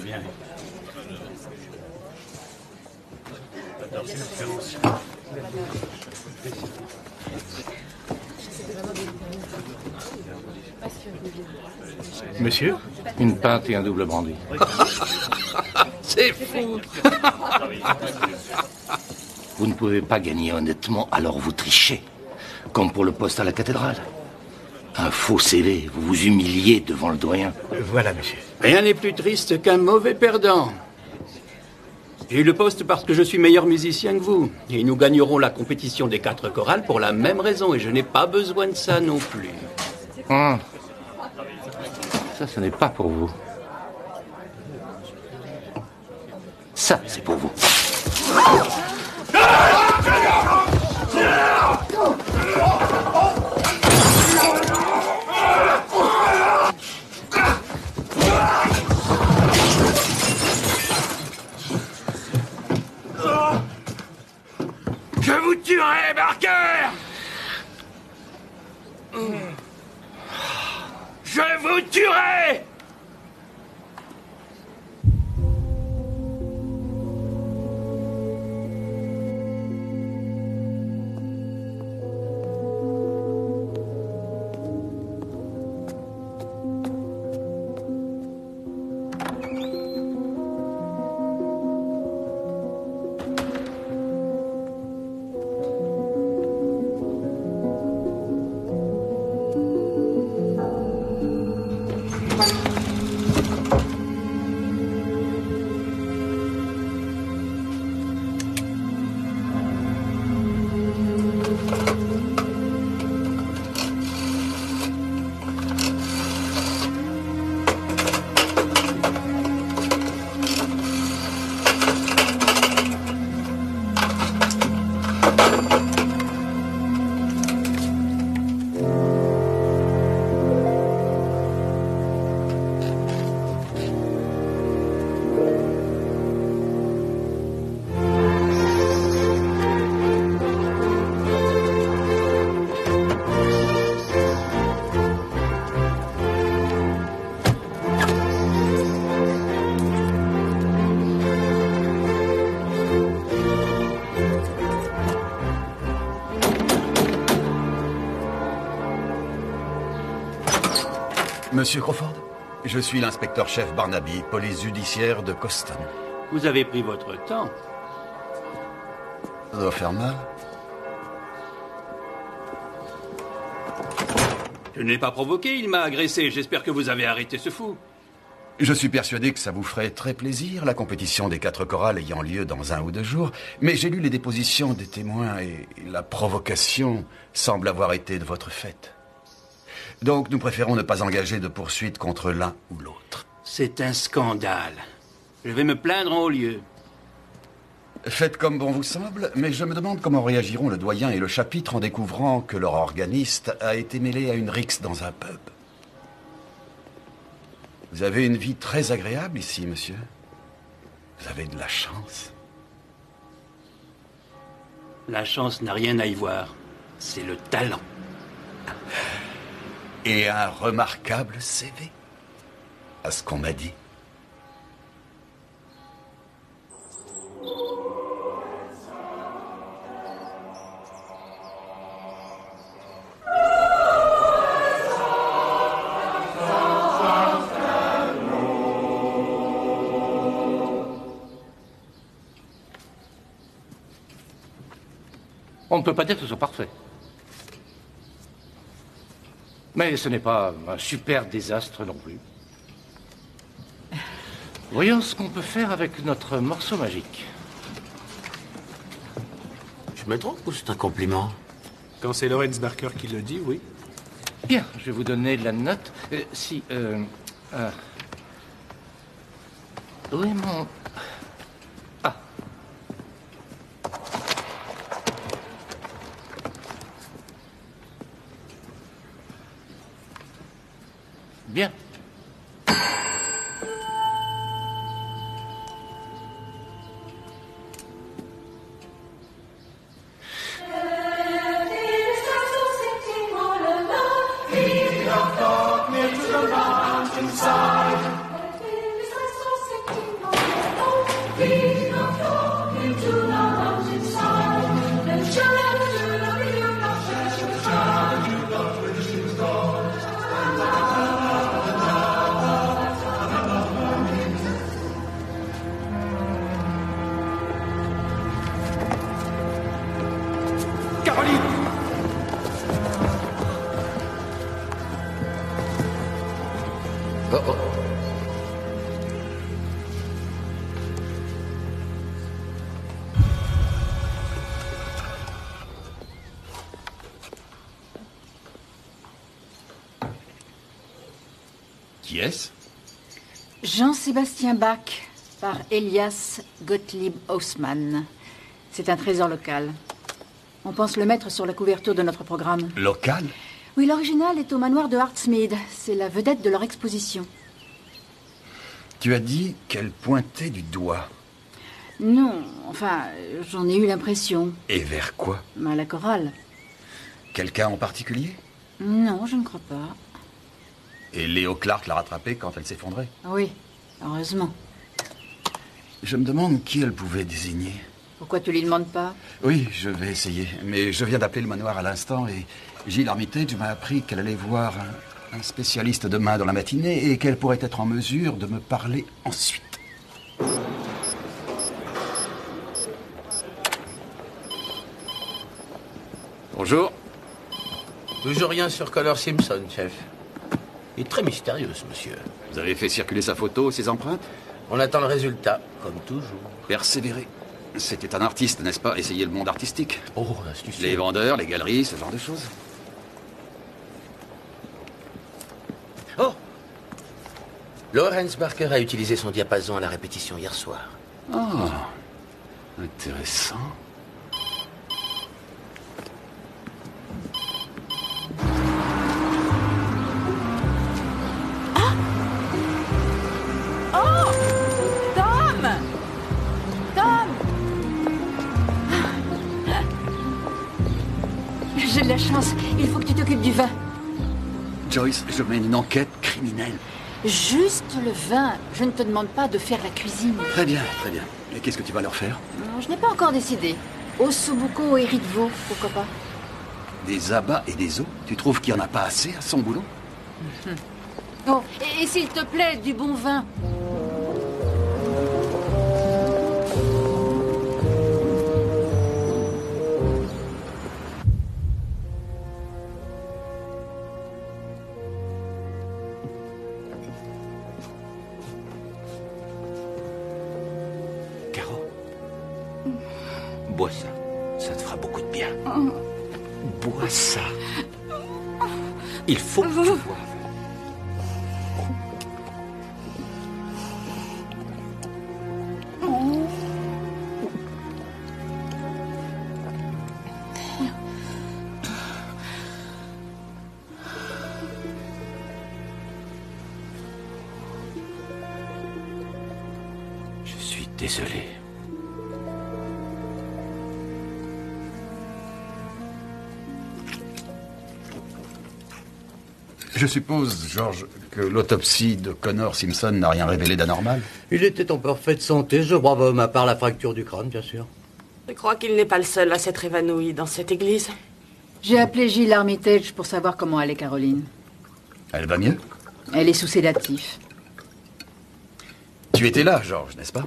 Bien. Monsieur? Une pinte et un double brandy. C'est fou. Vous ne pouvez pas gagner honnêtement, alors vous trichez. Comme pour le poste à la cathédrale. Un faux CV, vous vous humiliez devant le doyen. Voilà, monsieur. Rien n'est plus triste qu'un mauvais perdant. J'ai eu le poste parce que je suis meilleur musicien que vous. Et nous gagnerons la compétition des 4 chorales pour la même raison. Et je n'ai pas besoin de ça non plus. Ça, ce n'est pas pour vous. Ça, c'est pour vous. Monsieur Crawford, je suis l'inspecteur-chef Barnaby, police judiciaire de Coston. Vous avez pris votre temps. Ça doit faire mal. Je ne l'ai pas provoqué, il m'a agressé. J'espère que vous avez arrêté ce fou. Je suis persuadé que ça vous ferait très plaisir, la compétition des 4 chorales ayant lieu dans 1 ou 2 jours, mais j'ai lu les dépositions des témoins et la provocation semble avoir été de votre fait. Donc nous préférons ne pas engager de poursuite contre l'un ou l'autre. C'est un scandale. Je vais me plaindre en haut lieu. Faites comme bon vous semble, mais je me demande comment réagiront le doyen et le chapitre en découvrant que leur organiste a été mêlé à une rixe dans un pub. Vous avez une vie très agréable ici, monsieur. Vous avez de la chance. La chance n'a rien à y voir. C'est le talent. Et un remarquable CV, à ce qu'on m'a dit. On ne peut pas dire que ce soit parfait. Mais ce n'est pas un super désastre non plus. Voyons ce qu'on peut faire avec notre morceau magique. Je me trompe ou c'est un compliment? Quand c'est Lawrence Barker qui le dit, oui. Bien, je vais vous donner la note. Où est mon... Ah. Bien. Qui est-ce? Jean-Sébastien Bach, par Elias Gottlieb Haussmann. C'est un trésor local. On pense le mettre sur la couverture de notre programme. Local? Oui, l'original est au manoir de Hartsmead. C'est la vedette de leur exposition. Tu as dit qu'elle pointait du doigt. Non, enfin, j'en ai eu l'impression. Et vers quoi? À la chorale. Quelqu'un en particulier? Non, je ne crois pas. Et Léo Clark l'a rattrapée quand elle s'effondrait? Oui, heureusement. Je me demande qui elle pouvait désigner. Pourquoi tu lui demandes pas? Oui, je vais essayer. Mais je viens d'appeler le manoir à l'instant et Gilles Armitage m'a appris qu'elle allait voir un spécialiste demain dans la matinée et qu'elle pourrait être en mesure de me parler ensuite. Bonjour. Toujours rien sur Connor Simpson, chef. Et très mystérieuse, monsieur. Vous avez fait circuler sa photo, ses empreintes? On attend le résultat, comme toujours. Persévérer. C'était un artiste, n'est-ce pas? Essayez le monde artistique. Oh, astucieux. Les vendeurs, les galeries, ce genre de choses. Oh! Lawrence Barker a utilisé son diapason à la répétition hier soir. Ah, intéressant. Oh! Tom! Tom! J'ai de la chance. Il faut que tu t'occupes du vin. Joyce, je mène une enquête criminelle. Juste le vin. Je ne te demande pas de faire la cuisine. Très bien, très bien. Et qu'est-ce que tu vas leur faire? Non, je n'ai pas encore décidé. Ossobuco et riz de veau, pourquoi pas? Des abats et des os? Tu trouves qu'il n'y en a pas assez à son boulot? Oh, et s'il te plaît, du bon vin. Caro, bois ça. Ça te fera beaucoup de bien. Bois ça. Il faut que tu boives. Je suis désolé. Je suppose, George, que l'autopsie de Connor Simpson n'a rien révélé d'anormal? Il était en parfaite santé, je brave homme, à part la fracture du crâne, bien sûr. Je crois qu'il n'est pas le seul à s'être évanoui dans cette église. J'ai appelé Jill Armitage pour savoir comment allait Caroline. Elle va mieux? Elle est sous sédatif. Tu étais là, George, n'est-ce pas?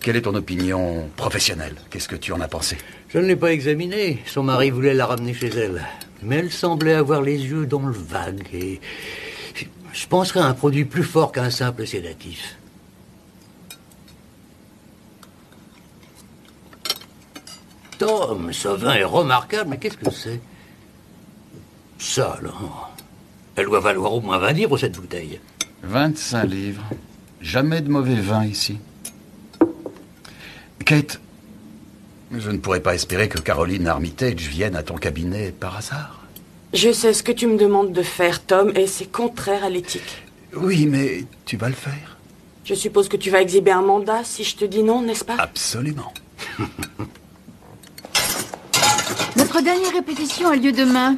Quelle est ton opinion professionnelle? Qu'est-ce que tu en as pensé? Je ne l'ai pas examinée. Son mari voulait la ramener chez elle. Mais elle semblait avoir les yeux dans le vague et je penserais à un produit plus fort qu'un simple sédatif. Tom, ce vin est remarquable, mais qu'est-ce que c'est? Ça, alors. Elle doit valoir au moins 20 livres, cette bouteille. 25 livres. Jamais de mauvais vin ici. Kate, je ne pourrais pas espérer que Caroline Armitage vienne à ton cabinet par hasard. Je sais ce que tu me demandes de faire, Tom, et c'est contraire à l'éthique. Oui, mais tu vas le faire. Je suppose que tu vas exhiber un mandat si je te dis non, n'est-ce pas? Absolument. Notre dernière répétition a lieu demain.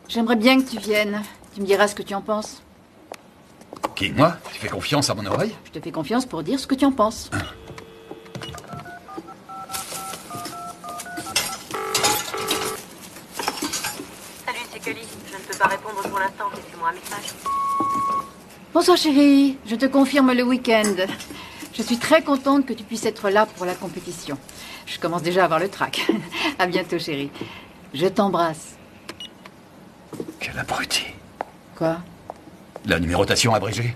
J'aimerais bien que tu viennes. Tu me diras ce que tu en penses. Qui, moi? Tu fais confiance à mon oreille? Je te fais confiance pour dire ce que tu en penses. Salut, c'est Kelly. Je ne peux pas répondre pour l'instant. Laissez-moi un message. Bonsoir chérie, je te confirme le week-end. Je suis très contente que tu puisses être là pour la compétition. Je commence déjà à avoir le trac. À bientôt chérie. Je t'embrasse. Quel abruti. Quoi? La numérotation abrégée.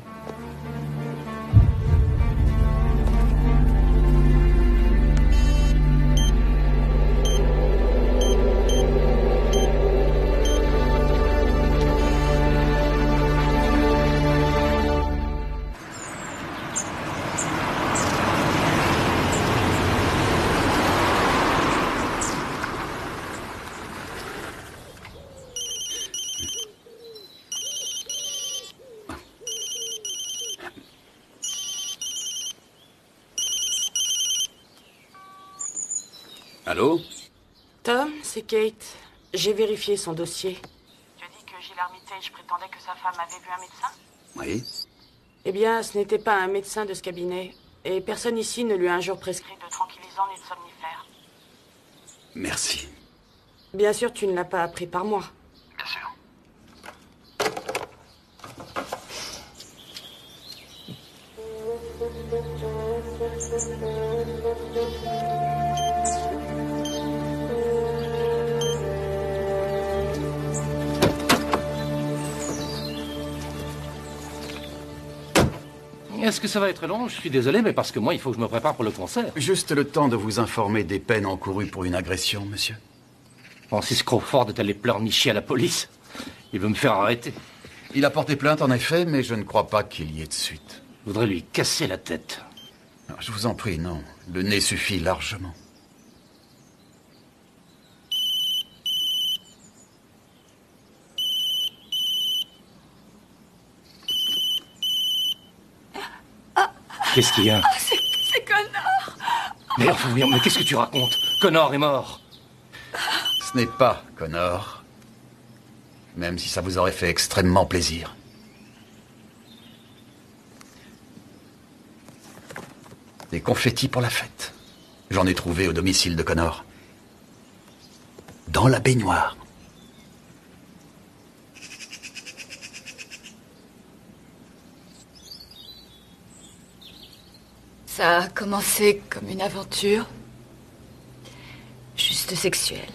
Allô? Tom, c'est Kate. J'ai vérifié son dossier. Tu dis que Jill Armitage prétendait que sa femme avait vu un médecin? Oui. Eh bien, ce n'était pas un médecin de ce cabinet. Et personne ici ne lui a un jour prescrit De tranquillisant ni de somnifères. Merci. Bien sûr, tu ne l'as pas appris par moi. Bien sûr. Est-ce que ça va être long? Je suis désolé, mais parce que moi, il faut que je me prépare pour le concert. Juste le temps de vous informer des peines encourues pour une agression, monsieur. Francis Crawford est allé pleurnicher à la police. Il veut me faire arrêter. Il a porté plainte, en effet, mais je ne crois pas qu'il y ait de suite. Je voudrais lui casser la tête. Non, je vous en prie, non. Le nez suffit largement. Qu'est-ce qu'il y a? C'est Connor. Mais enfin, mais qu'est-ce que tu racontes? Connor est mort. Ce n'est pas Connor. Même si ça vous aurait fait extrêmement plaisir. Des confettis pour la fête. J'en ai trouvé au domicile de Connor. Dans la baignoire. Ça a commencé comme une aventure. Juste sexuelle.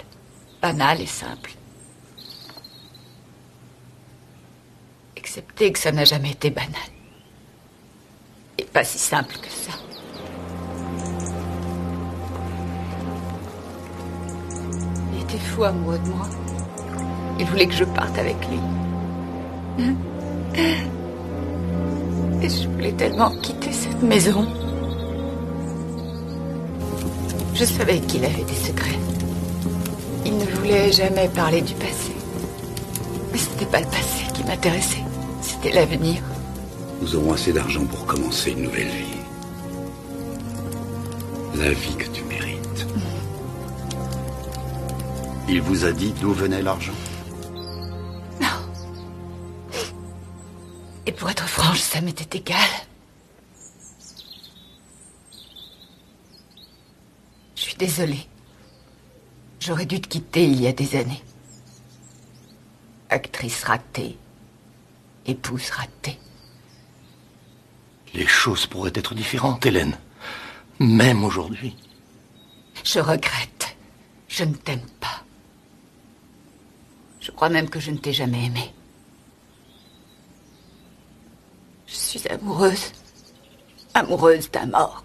Banale et simple. Excepté que ça n'a jamais été banal. Et pas si simple que ça. Il était fou amoureux de moi. Il voulait que je parte avec lui. Et je voulais tellement quitter cette maison. Je savais qu'il avait des secrets. Il ne voulait jamais parler du passé. Mais ce n'était pas le passé qui m'intéressait. C'était l'avenir. Nous aurons assez d'argent pour commencer une nouvelle vie. La vie que tu mérites. Il vous a dit d'où venait l'argent? Non. Et pour être franche, ça m'était égal. Je suis désolée. J'aurais dû te quitter il y a des années. Actrice ratée. Épouse ratée. Les choses pourraient être différentes, Hélène. Même aujourd'hui. Je regrette. Je ne t'aime pas. Je crois même que je ne t'ai jamais aimé. Je suis amoureuse. Amoureuse d'un mort.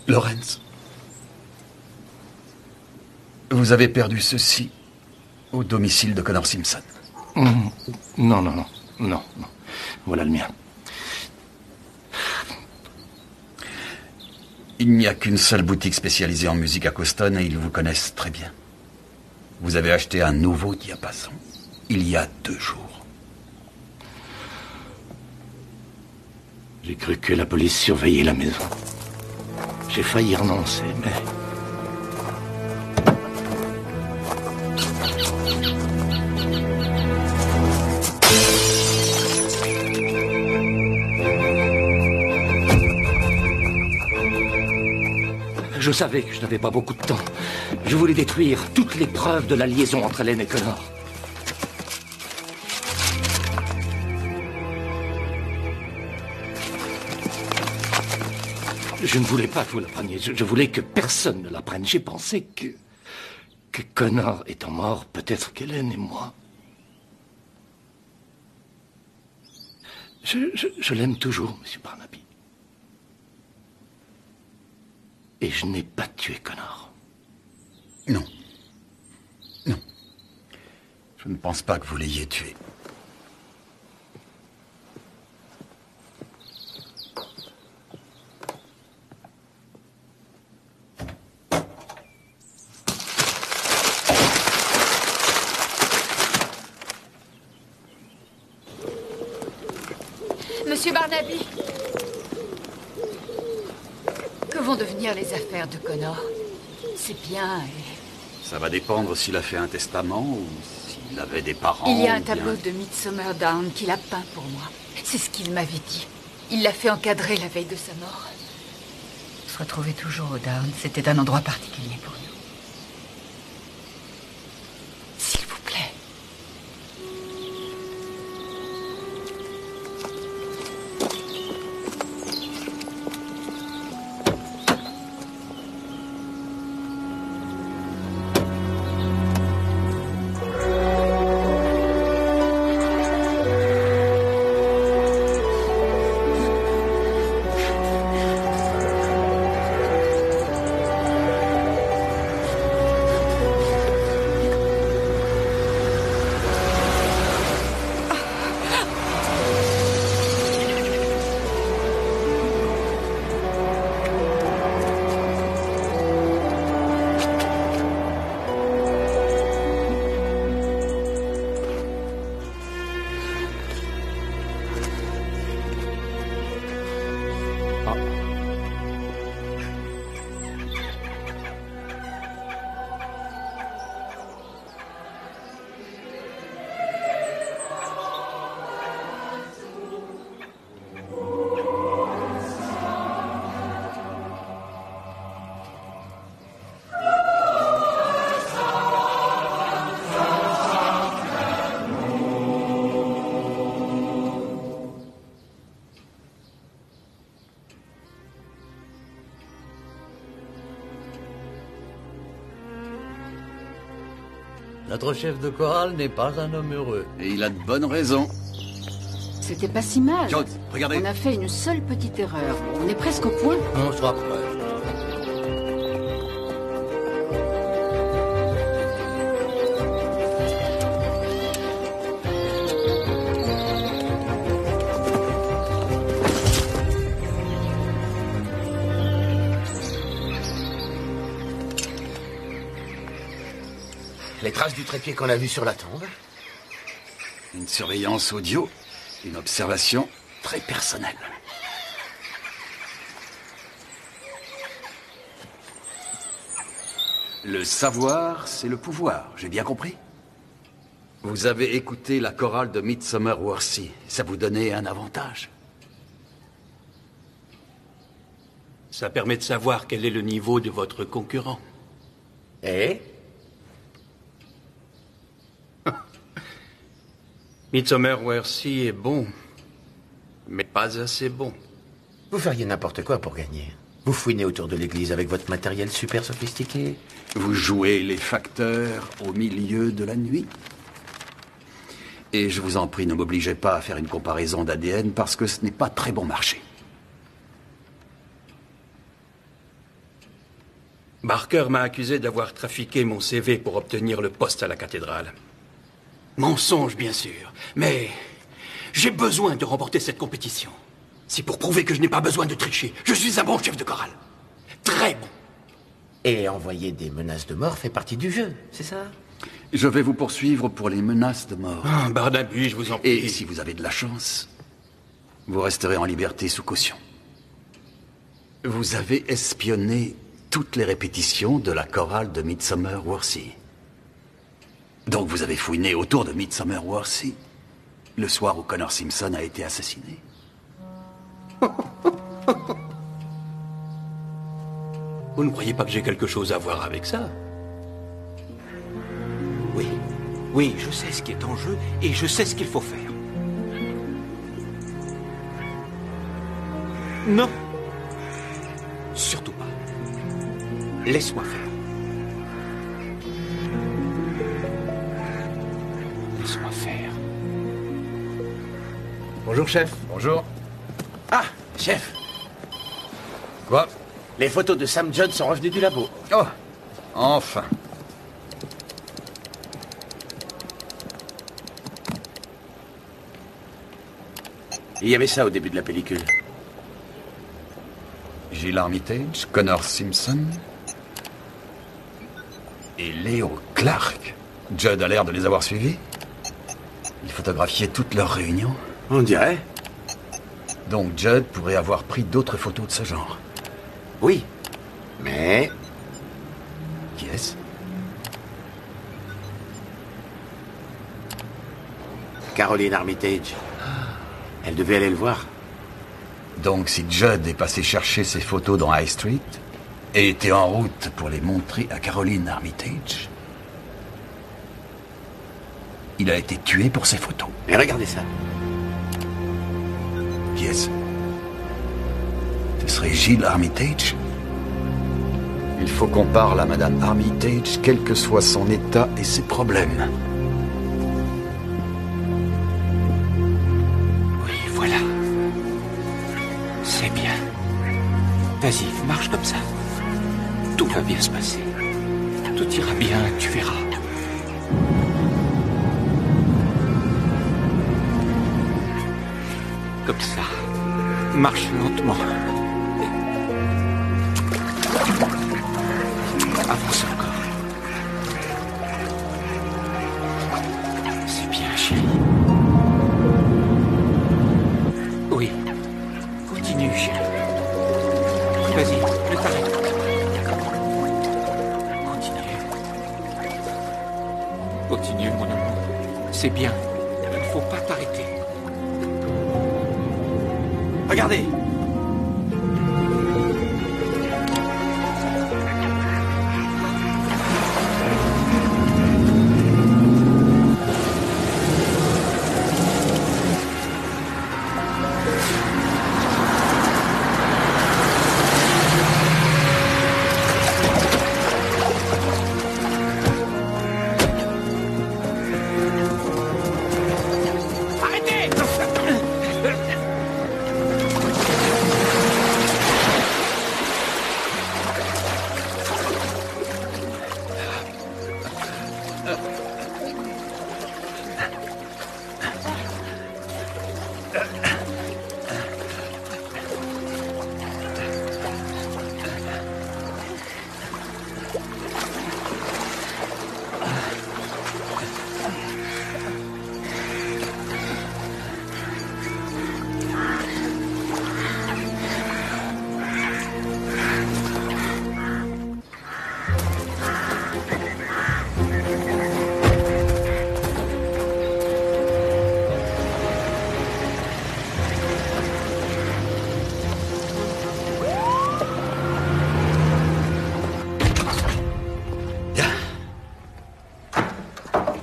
Lawrence, vous avez perdu ceci au domicile de Connor Simpson. Non. Voilà le mien. Il n'y a qu'une seule boutique spécialisée en musique à Coston et ils vous connaissent très bien. Vous avez acheté un nouveau diapason il y a 2 jours. J'ai cru que la police surveillait la maison. J'ai failli renoncer, mais... Je savais que je n'avais pas beaucoup de temps. Je voulais détruire toutes les preuves de la liaison entre Hélène et Connor. Je ne voulais pas que vous l'appreniez. Je voulais que personne ne l'apprenne. J'ai pensé que Connor étant mort, peut-être qu'Hélène et moi... Je l'aime toujours, Monsieur Barnaby. Et je n'ai pas tué Connor. Non. Non. Je ne pense pas que vous l'ayez tué. Monsieur Barnaby, que vont devenir les affaires de Connor? C'est bien et... Ça va dépendre s'il a fait un testament ou s'il avait des parents. Il y a un ou bien- tableau de Midsummer Down qu'il a peint pour moi. C'est ce qu'il m'avait dit. Il l'a fait encadrer la veille de sa mort. On se retrouvait toujours au Down. C'était un endroit particulier pour nous. S'il vous plaît. Notre chef de chorale n'est pas un homme heureux. Et il a de bonnes raisons. C'était pas si mal. Jones, regardez. On a fait une seule petite erreur. On est presque au point. On se rapproche. Les traces du trépied qu'on a vu sur la tombe. Une surveillance audio, une observation très personnelle. Le savoir, c'est le pouvoir, j'ai bien compris? Vous avez écouté la chorale de Midsummer Worthy. Ça vous donnait un avantage. Ça permet de savoir quel est le niveau de votre concurrent. Et Midsummer Worthy est bon, mais pas assez bon. vous feriez n'importe quoi pour gagner. Vous fouinez autour de l'église avec votre matériel super sophistiqué. Vous jouez les facteurs au milieu de la nuit. Et je vous en prie, ne m'obligez pas à faire une comparaison d'ADN parce que ce n'est pas très bon marché. Barker m'a accusé d'avoir trafiqué mon CV pour obtenir le poste à la cathédrale. Mensonge, bien sûr, mais j'ai besoin de remporter cette compétition. C'est pour prouver que je n'ai pas besoin de tricher. Je suis un bon chef de chorale. Très bon. Et envoyer des menaces de mort fait partie du jeu, c'est ça? Je vais vous poursuivre pour les menaces de mort. Ah, Barnaby, je vous en prie. Et si vous avez de la chance, vous resterez en liberté sous caution. Vous avez espionné toutes les répétitions de la chorale de Midsummer Worthy. Donc vous avez fouiné autour de Midsummer Worthy le soir où Connor Simpson a été assassiné. Vous ne croyez pas que j'ai quelque chose à voir avec ça? Oui, oui, je sais ce qui est en jeu et je sais ce qu'il faut faire. Non. Surtout pas. Laisse-moi faire. Laisse-moi faire. Bonjour, chef. Bonjour. Ah, chef. Quoi? Les photos de Sam Judd sont revenues du labo. Oh, enfin. Il y avait ça au début de la pellicule. Jill Armitage, Connor Simpson et Leo Clark. Judd a l'air de les avoir suivis. Il photographiait toutes leurs réunions. On dirait. Donc Judd pourrait avoir pris d'autres photos de ce genre. Oui, mais... Qui est-ce? Caroline Armitage. Elle devait aller le voir. Donc si Judd est passé chercher ses photos dans High Street et était en route pour les montrer à Caroline Armitage, il a été tué pour ses photos. Mais regardez ça. Qui est-ce? Ce serait Jill Armitage? Il faut qu'on parle à Madame Armitage, quel que soit son état et ses problèmes. Oui, voilà. C'est bien. Vas-y, marche comme ça. Tout va bien se passer. Tout ira bien, tu verras. Comme ça. Marche lentement. Avance encore. C'est bien, chérie. Oui. Continue, chérie. Vas-y, ne t'arrête pas. Continue. Continue, mon amour. C'est bien. Il ne faut pas t'arrêter. Regardez.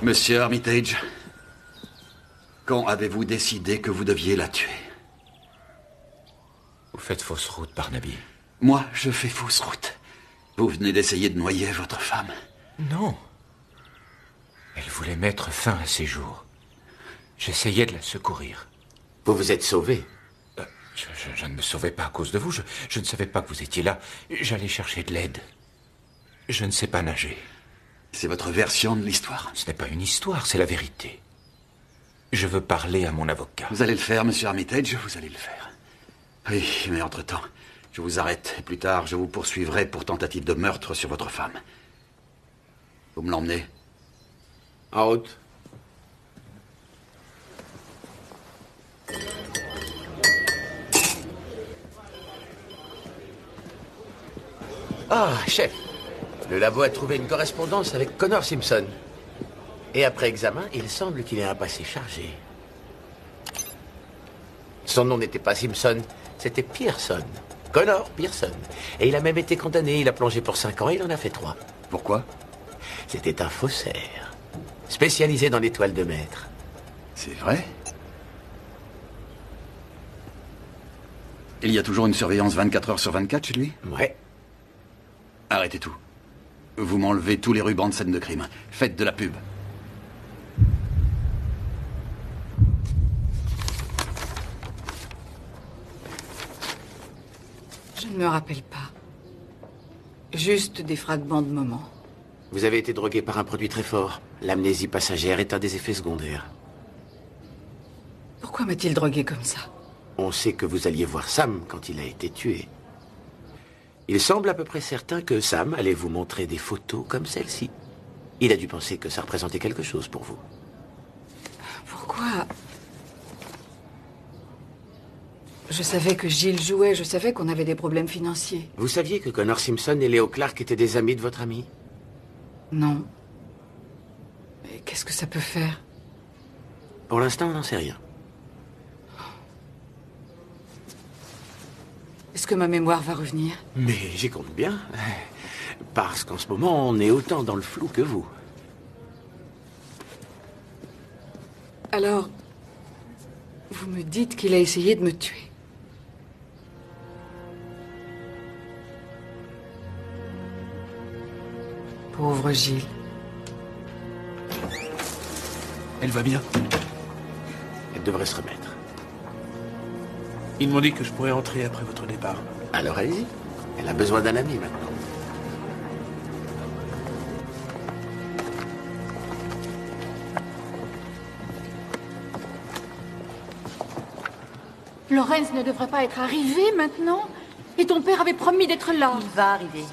Monsieur Armitage, quand avez-vous décidé que vous deviez la tuer? Vous faites fausse route, Barnaby. Moi, je fais fausse route. Vous venez d'essayer de noyer votre femme. Non. Elle voulait mettre fin à ses jours. J'essayais de la secourir. Vous vous êtes sauvé. Je ne me sauvais pas à cause de vous. Je ne savais pas que vous étiez là. J'allais chercher de l'aide. Je ne sais pas nager. C'est votre version de l'histoire? Ce n'est pas une histoire, c'est la vérité. Je veux parler à mon avocat. Vous allez le faire, monsieur Armitage, vous allez le faire. Oui, mais entre-temps, je vous arrête. Et plus tard, je vous poursuivrai pour tentative de meurtre sur votre femme. Vous me l'emmenez? En route. Ah, chef. Le labo a trouvé une correspondance avec Connor Simpson. Et après examen, il semble qu'il ait un passé chargé. Son nom n'était pas Simpson, c'était Pearson. Connor Pearson. Et il a même été condamné. Il a plongé pour 5 ans et il en a fait 3. Pourquoi? C'était un faussaire. Spécialisé dans les toiles de maître. C'est vrai? Il y a toujours une surveillance 24 heures sur 24 chez lui? Ouais. Arrêtez tout. Vous m'enlevez tous les rubans de scène de crime. Faites de la pub. Je ne me rappelle pas. Juste des fragments de moments. Vous avez été drogué par un produit très fort. L'amnésie passagère est un des effets secondaires. Pourquoi m'a-t-il drogué comme ça? On sait que vous alliez voir Sam quand il a été tué. Il semble à peu près certain que Sam allait vous montrer des photos comme celle-ci. Il a dû penser que ça représentait quelque chose pour vous. Pourquoi? Je savais que Gilles jouait, je savais qu'on avait des problèmes financiers. Vous saviez que Connor Simpson et Léo Clark étaient des amis de votre ami? Non. Mais qu'est-ce que ça peut faire? Pour l'instant, on n'en sait rien. Est-ce que ma mémoire va revenir? Mais j'y compte bien. Parce qu'en ce moment, on est autant dans le flou que vous. Alors, vous me dites qu'il a essayé de me tuer. Pauvre Gilles. Elle va bien? Elle devrait se remettre. Ils m'ont dit que je pourrais entrer après votre départ. Alors allez-y. Elle a besoin d'un ami maintenant. Lawrence ne devrait pas être arrivé maintenant? Et ton père avait promis d'être là. Il va arriver.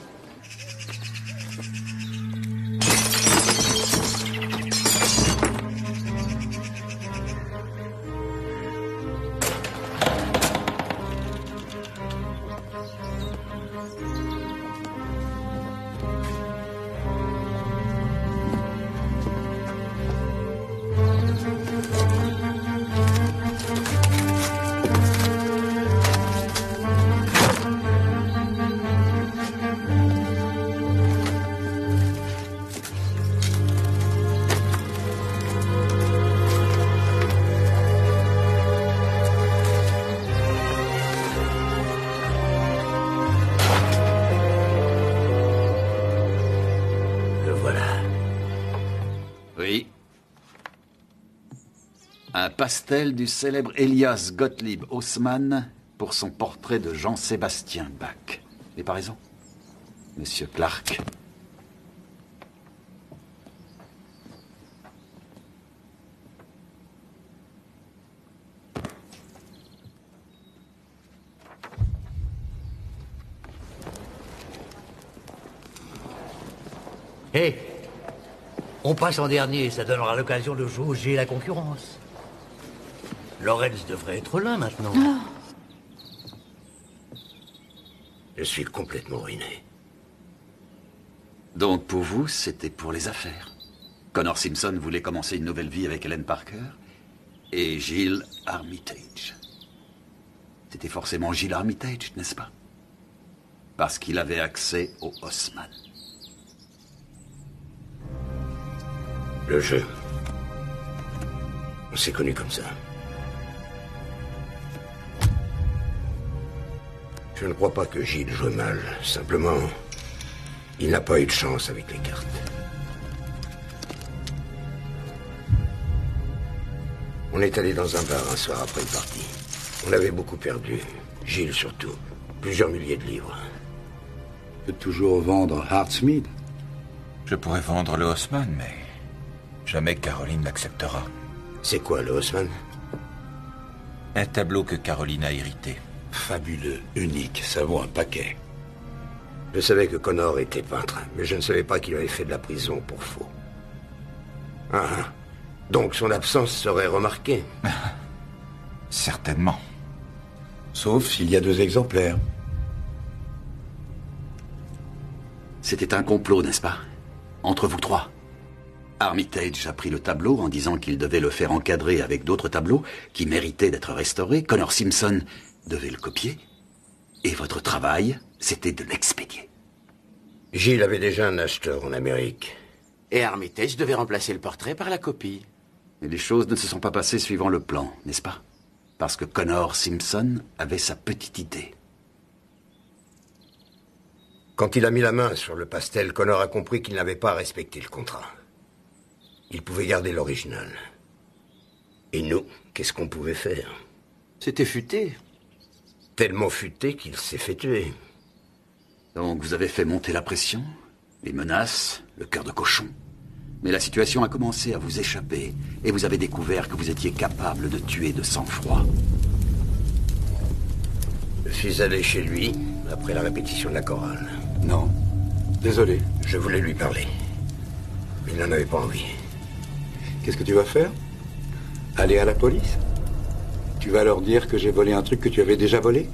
Un pastel du célèbre Elias Gottlieb Haussmann pour son portrait de Jean-Sébastien Bach. J'ai pas raison, Monsieur Clark. Hé, on passe en dernier, ça donnera l'occasion de jauger la concurrence. Lawrence devrait être là maintenant. Je suis complètement ruiné. Donc pour vous, c'était pour les affaires. Connor Simpson voulait commencer une nouvelle vie avec Helen Parker et Gilles Armitage. C'était forcément Gilles Armitage, n'est-ce pas? Parce qu'il avait accès au Haussmann. Le jeu. On s'est connus comme ça. Je ne crois pas que Gilles joue mal. Simplement, il n'a pas eu de chance avec les cartes. On est allé dans un bar un soir après une partie. On avait beaucoup perdu. Gilles surtout. Plusieurs milliers de livres. Tu peux toujours vendre Hartsmead. Je pourrais vendre le Haussmann, mais jamais Caroline n'acceptera. C'est quoi le Haussmann? Un tableau que Caroline a hérité. Fabuleux, unique, ça vaut un paquet. Je savais que Connor était peintre, mais je ne savais pas qu'il avait fait de la prison pour faux. Ah, donc son absence serait remarquée. Certainement. Sauf s'il y a 2 exemplaires. C'était un complot, n'est-ce pas? Entre vous 3. Armitage a pris le tableau en disant qu'il devait le faire encadrer avec d'autres tableaux qui méritaient d'être restaurés. Connor Simpson devait le copier. Et votre travail, c'était de l'expédier. Gilles avait déjà un acheteur en Amérique. Et Armitage devait remplacer le portrait par la copie. Et les choses ne se sont pas passées suivant le plan, n'est-ce pas? Parce que Connor Simpson avait sa petite idée. Quand il a mis la main sur le pastel, Connor a compris qu'il n'avait pas respecté le contrat. Il pouvait garder l'original. Et nous, qu'est-ce qu'on pouvait faire? C'était futé. Tellement futé qu'il s'est fait tuer. Donc vous avez fait monter la pression, les menaces, le cœur de cochon. Mais la situation a commencé à vous échapper et vous avez découvert que vous étiez capable de tuer de sang-froid. Je suis allé chez lui après la répétition de la chorale. Non. Désolé. Je voulais lui parler. Mais il n'en avait pas envie. Qu'est-ce que tu vas faire? Aller à la police? Tu vas leur dire que j'ai volé un truc que tu avais déjà volé?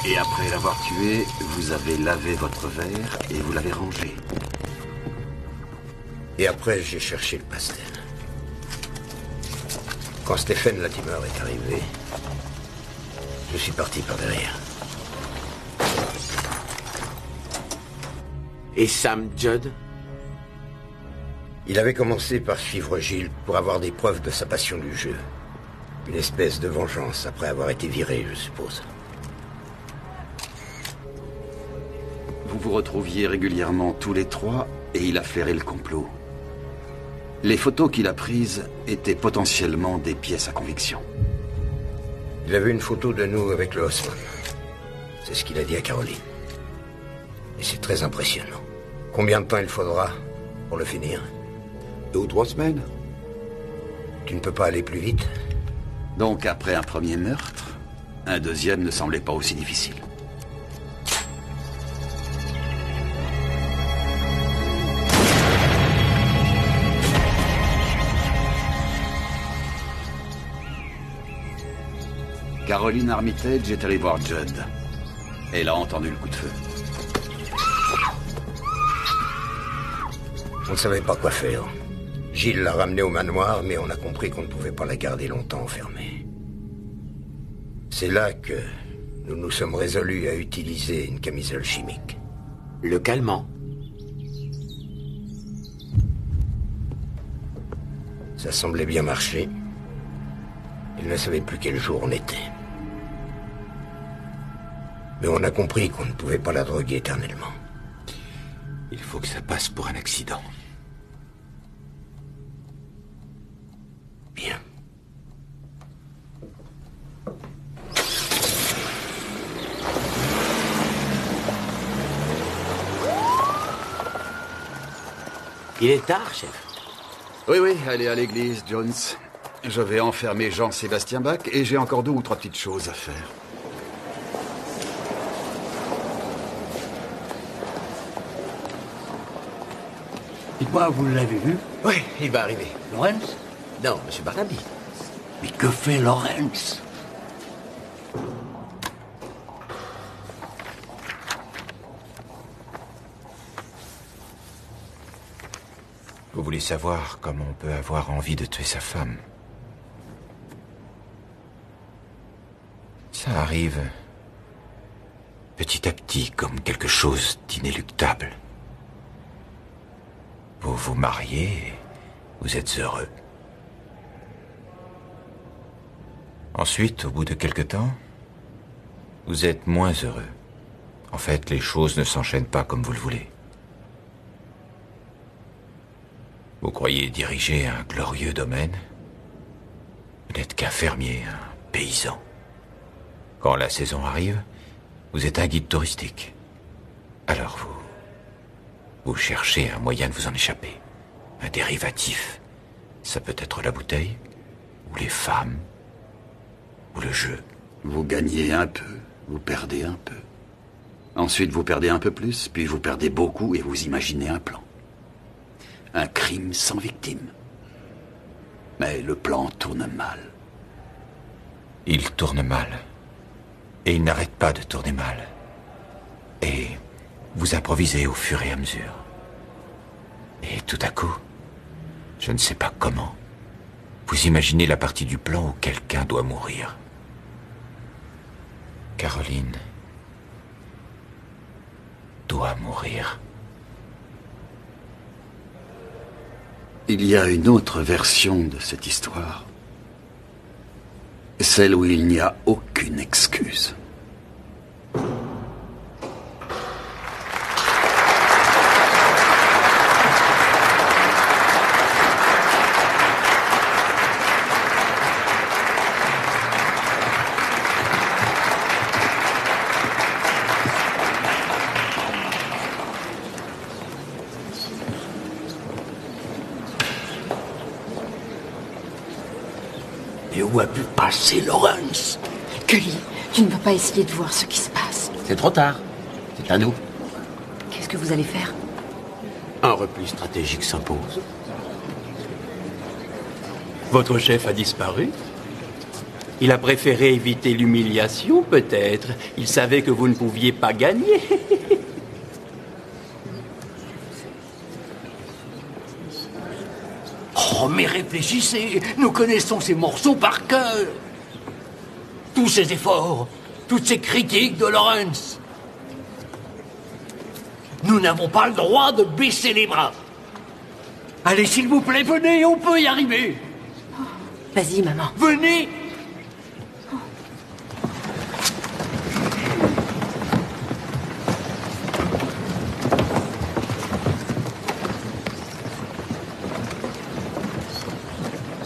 Et après l'avoir tué, vous avez lavé votre verre et vous l'avez rangé. Et après, j'ai cherché le pastel. Quand Stephen Latimer est arrivé, je suis parti par derrière. Et Sam Judd? Il avait commencé par suivre Gilles pour avoir des preuves de sa passion du jeu. Une espèce de vengeance après avoir été viré, je suppose. Vous vous retrouviez régulièrement tous les 3 et il a flairé le complot. Les photos qu'il a prises étaient potentiellement des pièces à conviction. Il avait une photo de nous avec le Haussmann. C'est ce qu'il a dit à Caroline. Et c'est très impressionnant. Combien de temps il faudra pour le finir? 2 ou 3 semaines. Tu ne peux pas aller plus vite? Donc après un premier meurtre, un deuxième ne semblait pas aussi difficile. Caroline Armitage est allée voir Judd. Elle a entendu le coup de feu. On ne savait pas quoi faire. Gilles l'a ramenée au manoir, mais on a compris qu'on ne pouvait pas la garder longtemps enfermée. C'est là que nous nous sommes résolus à utiliser une camisole chimique. Le calmant. Ça semblait bien marcher. Il ne savait plus quel jour on était. Mais on a compris qu'on ne pouvait pas la droguer éternellement. Il faut que ça passe pour un accident. Bien. Il est tard, chef. Oui, allez à l'église, Jones. Je vais enfermer Jean-Sébastien Bach et j'ai encore 2 ou 3 petites choses à faire. Dites-moi, vous l'avez vu? Oui, il va arriver. Lawrence? Non, monsieur Barnaby. Mais que fait Lawrence? vous voulez savoir comment on peut avoir envie de tuer sa femme. Ça arrive petit à petit, comme quelque chose d'inéluctable. Vous vous mariez et vous êtes heureux. Ensuite, au bout de quelque temps, vous êtes moins heureux. En fait, les choses ne s'enchaînent pas comme vous le voulez. Vous croyez diriger un glorieux domaine? Vous n'êtes qu'un fermier, un paysan. Quand la saison arrive, vous êtes un guide touristique. Alors vous cherchez un moyen de vous en échapper. Un dérivatif. Ça peut être la bouteille, ou les femmes, ou le jeu. Vous gagnez un peu, vous perdez un peu. Ensuite, vous perdez un peu plus, puis vous perdez beaucoup et vous imaginez un plan. Un crime sans victime. Mais le plan tourne mal. Il tourne mal. Et il n'arrête pas de tourner mal. Et vous improvisez au fur et à mesure. Et tout à coup, je ne sais pas comment, vous imaginez la partie du plan où quelqu'un doit mourir. Caroline doit mourir. Il y a une autre version de cette histoire. Celle où il n'y a aucune excuse. Et où a pu passer Lawrence? Cully, tu ne peux pas essayer de voir ce qui se passe. C'est trop tard. C'est à nous. Qu'est-ce que vous allez faire? Un repli stratégique s'impose. Votre chef a disparu? Il a préféré éviter l'humiliation, peut-être. Il savait que vous ne pouviez pas gagner. Oh, mais réfléchissez, nous connaissons ces morceaux par cœur. Tous ces efforts, toutes ces critiques de Lawrence. Nous n'avons pas le droit de baisser les bras. Allez, s'il vous plaît, venez, on peut y arriver. Vas-y, maman. Venez.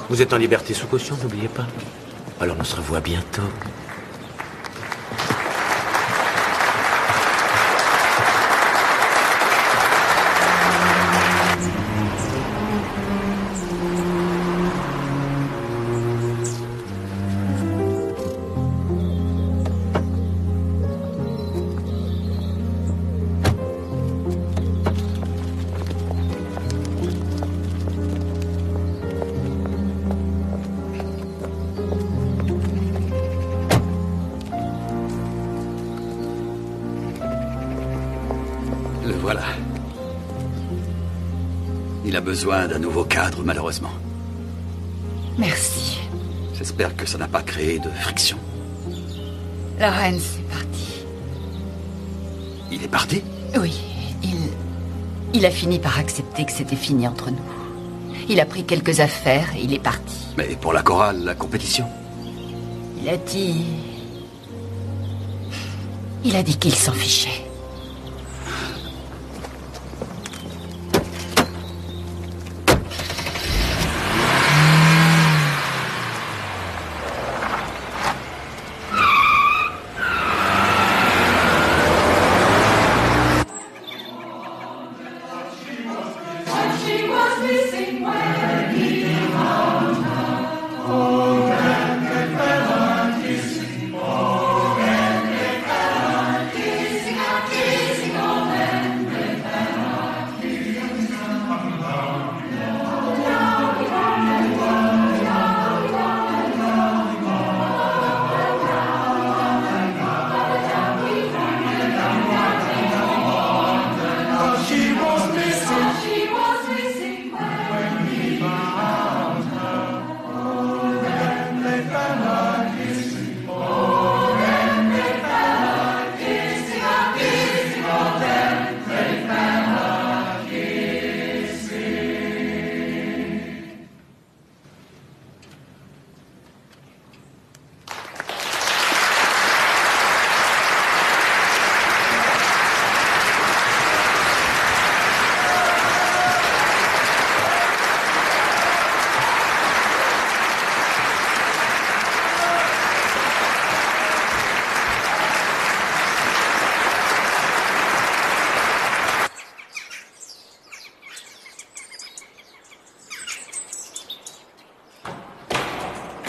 Vous êtes en liberté sous caution, n'oubliez pas. Alors on se revoit bientôt. Le voilà. Il a besoin d'un nouveau cadre, malheureusement. Merci. J'espère que ça n'a pas créé de friction. Lawrence est parti. Il est parti? Oui, il a fini par accepter que c'était fini entre nous. Il a pris quelques affaires et il est parti. Mais pour la chorale, la compétition? Il a dit... Il a dit qu'il s'en fichait.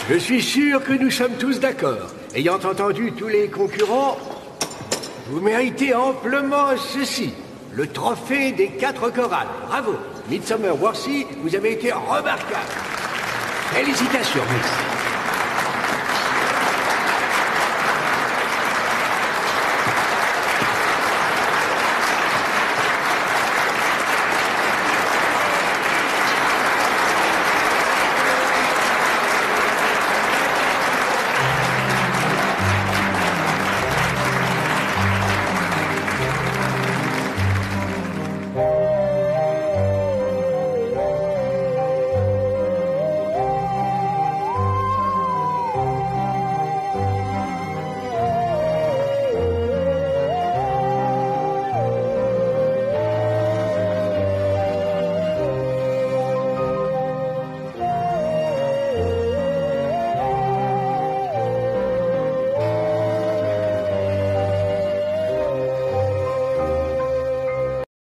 Je suis sûr que nous sommes tous d'accord. Ayant entendu tous les concurrents, vous méritez amplement ceci. Le trophée des 4 chorales. Bravo. Midsummer Worthy, vous avez été remarquable. Félicitations, merci.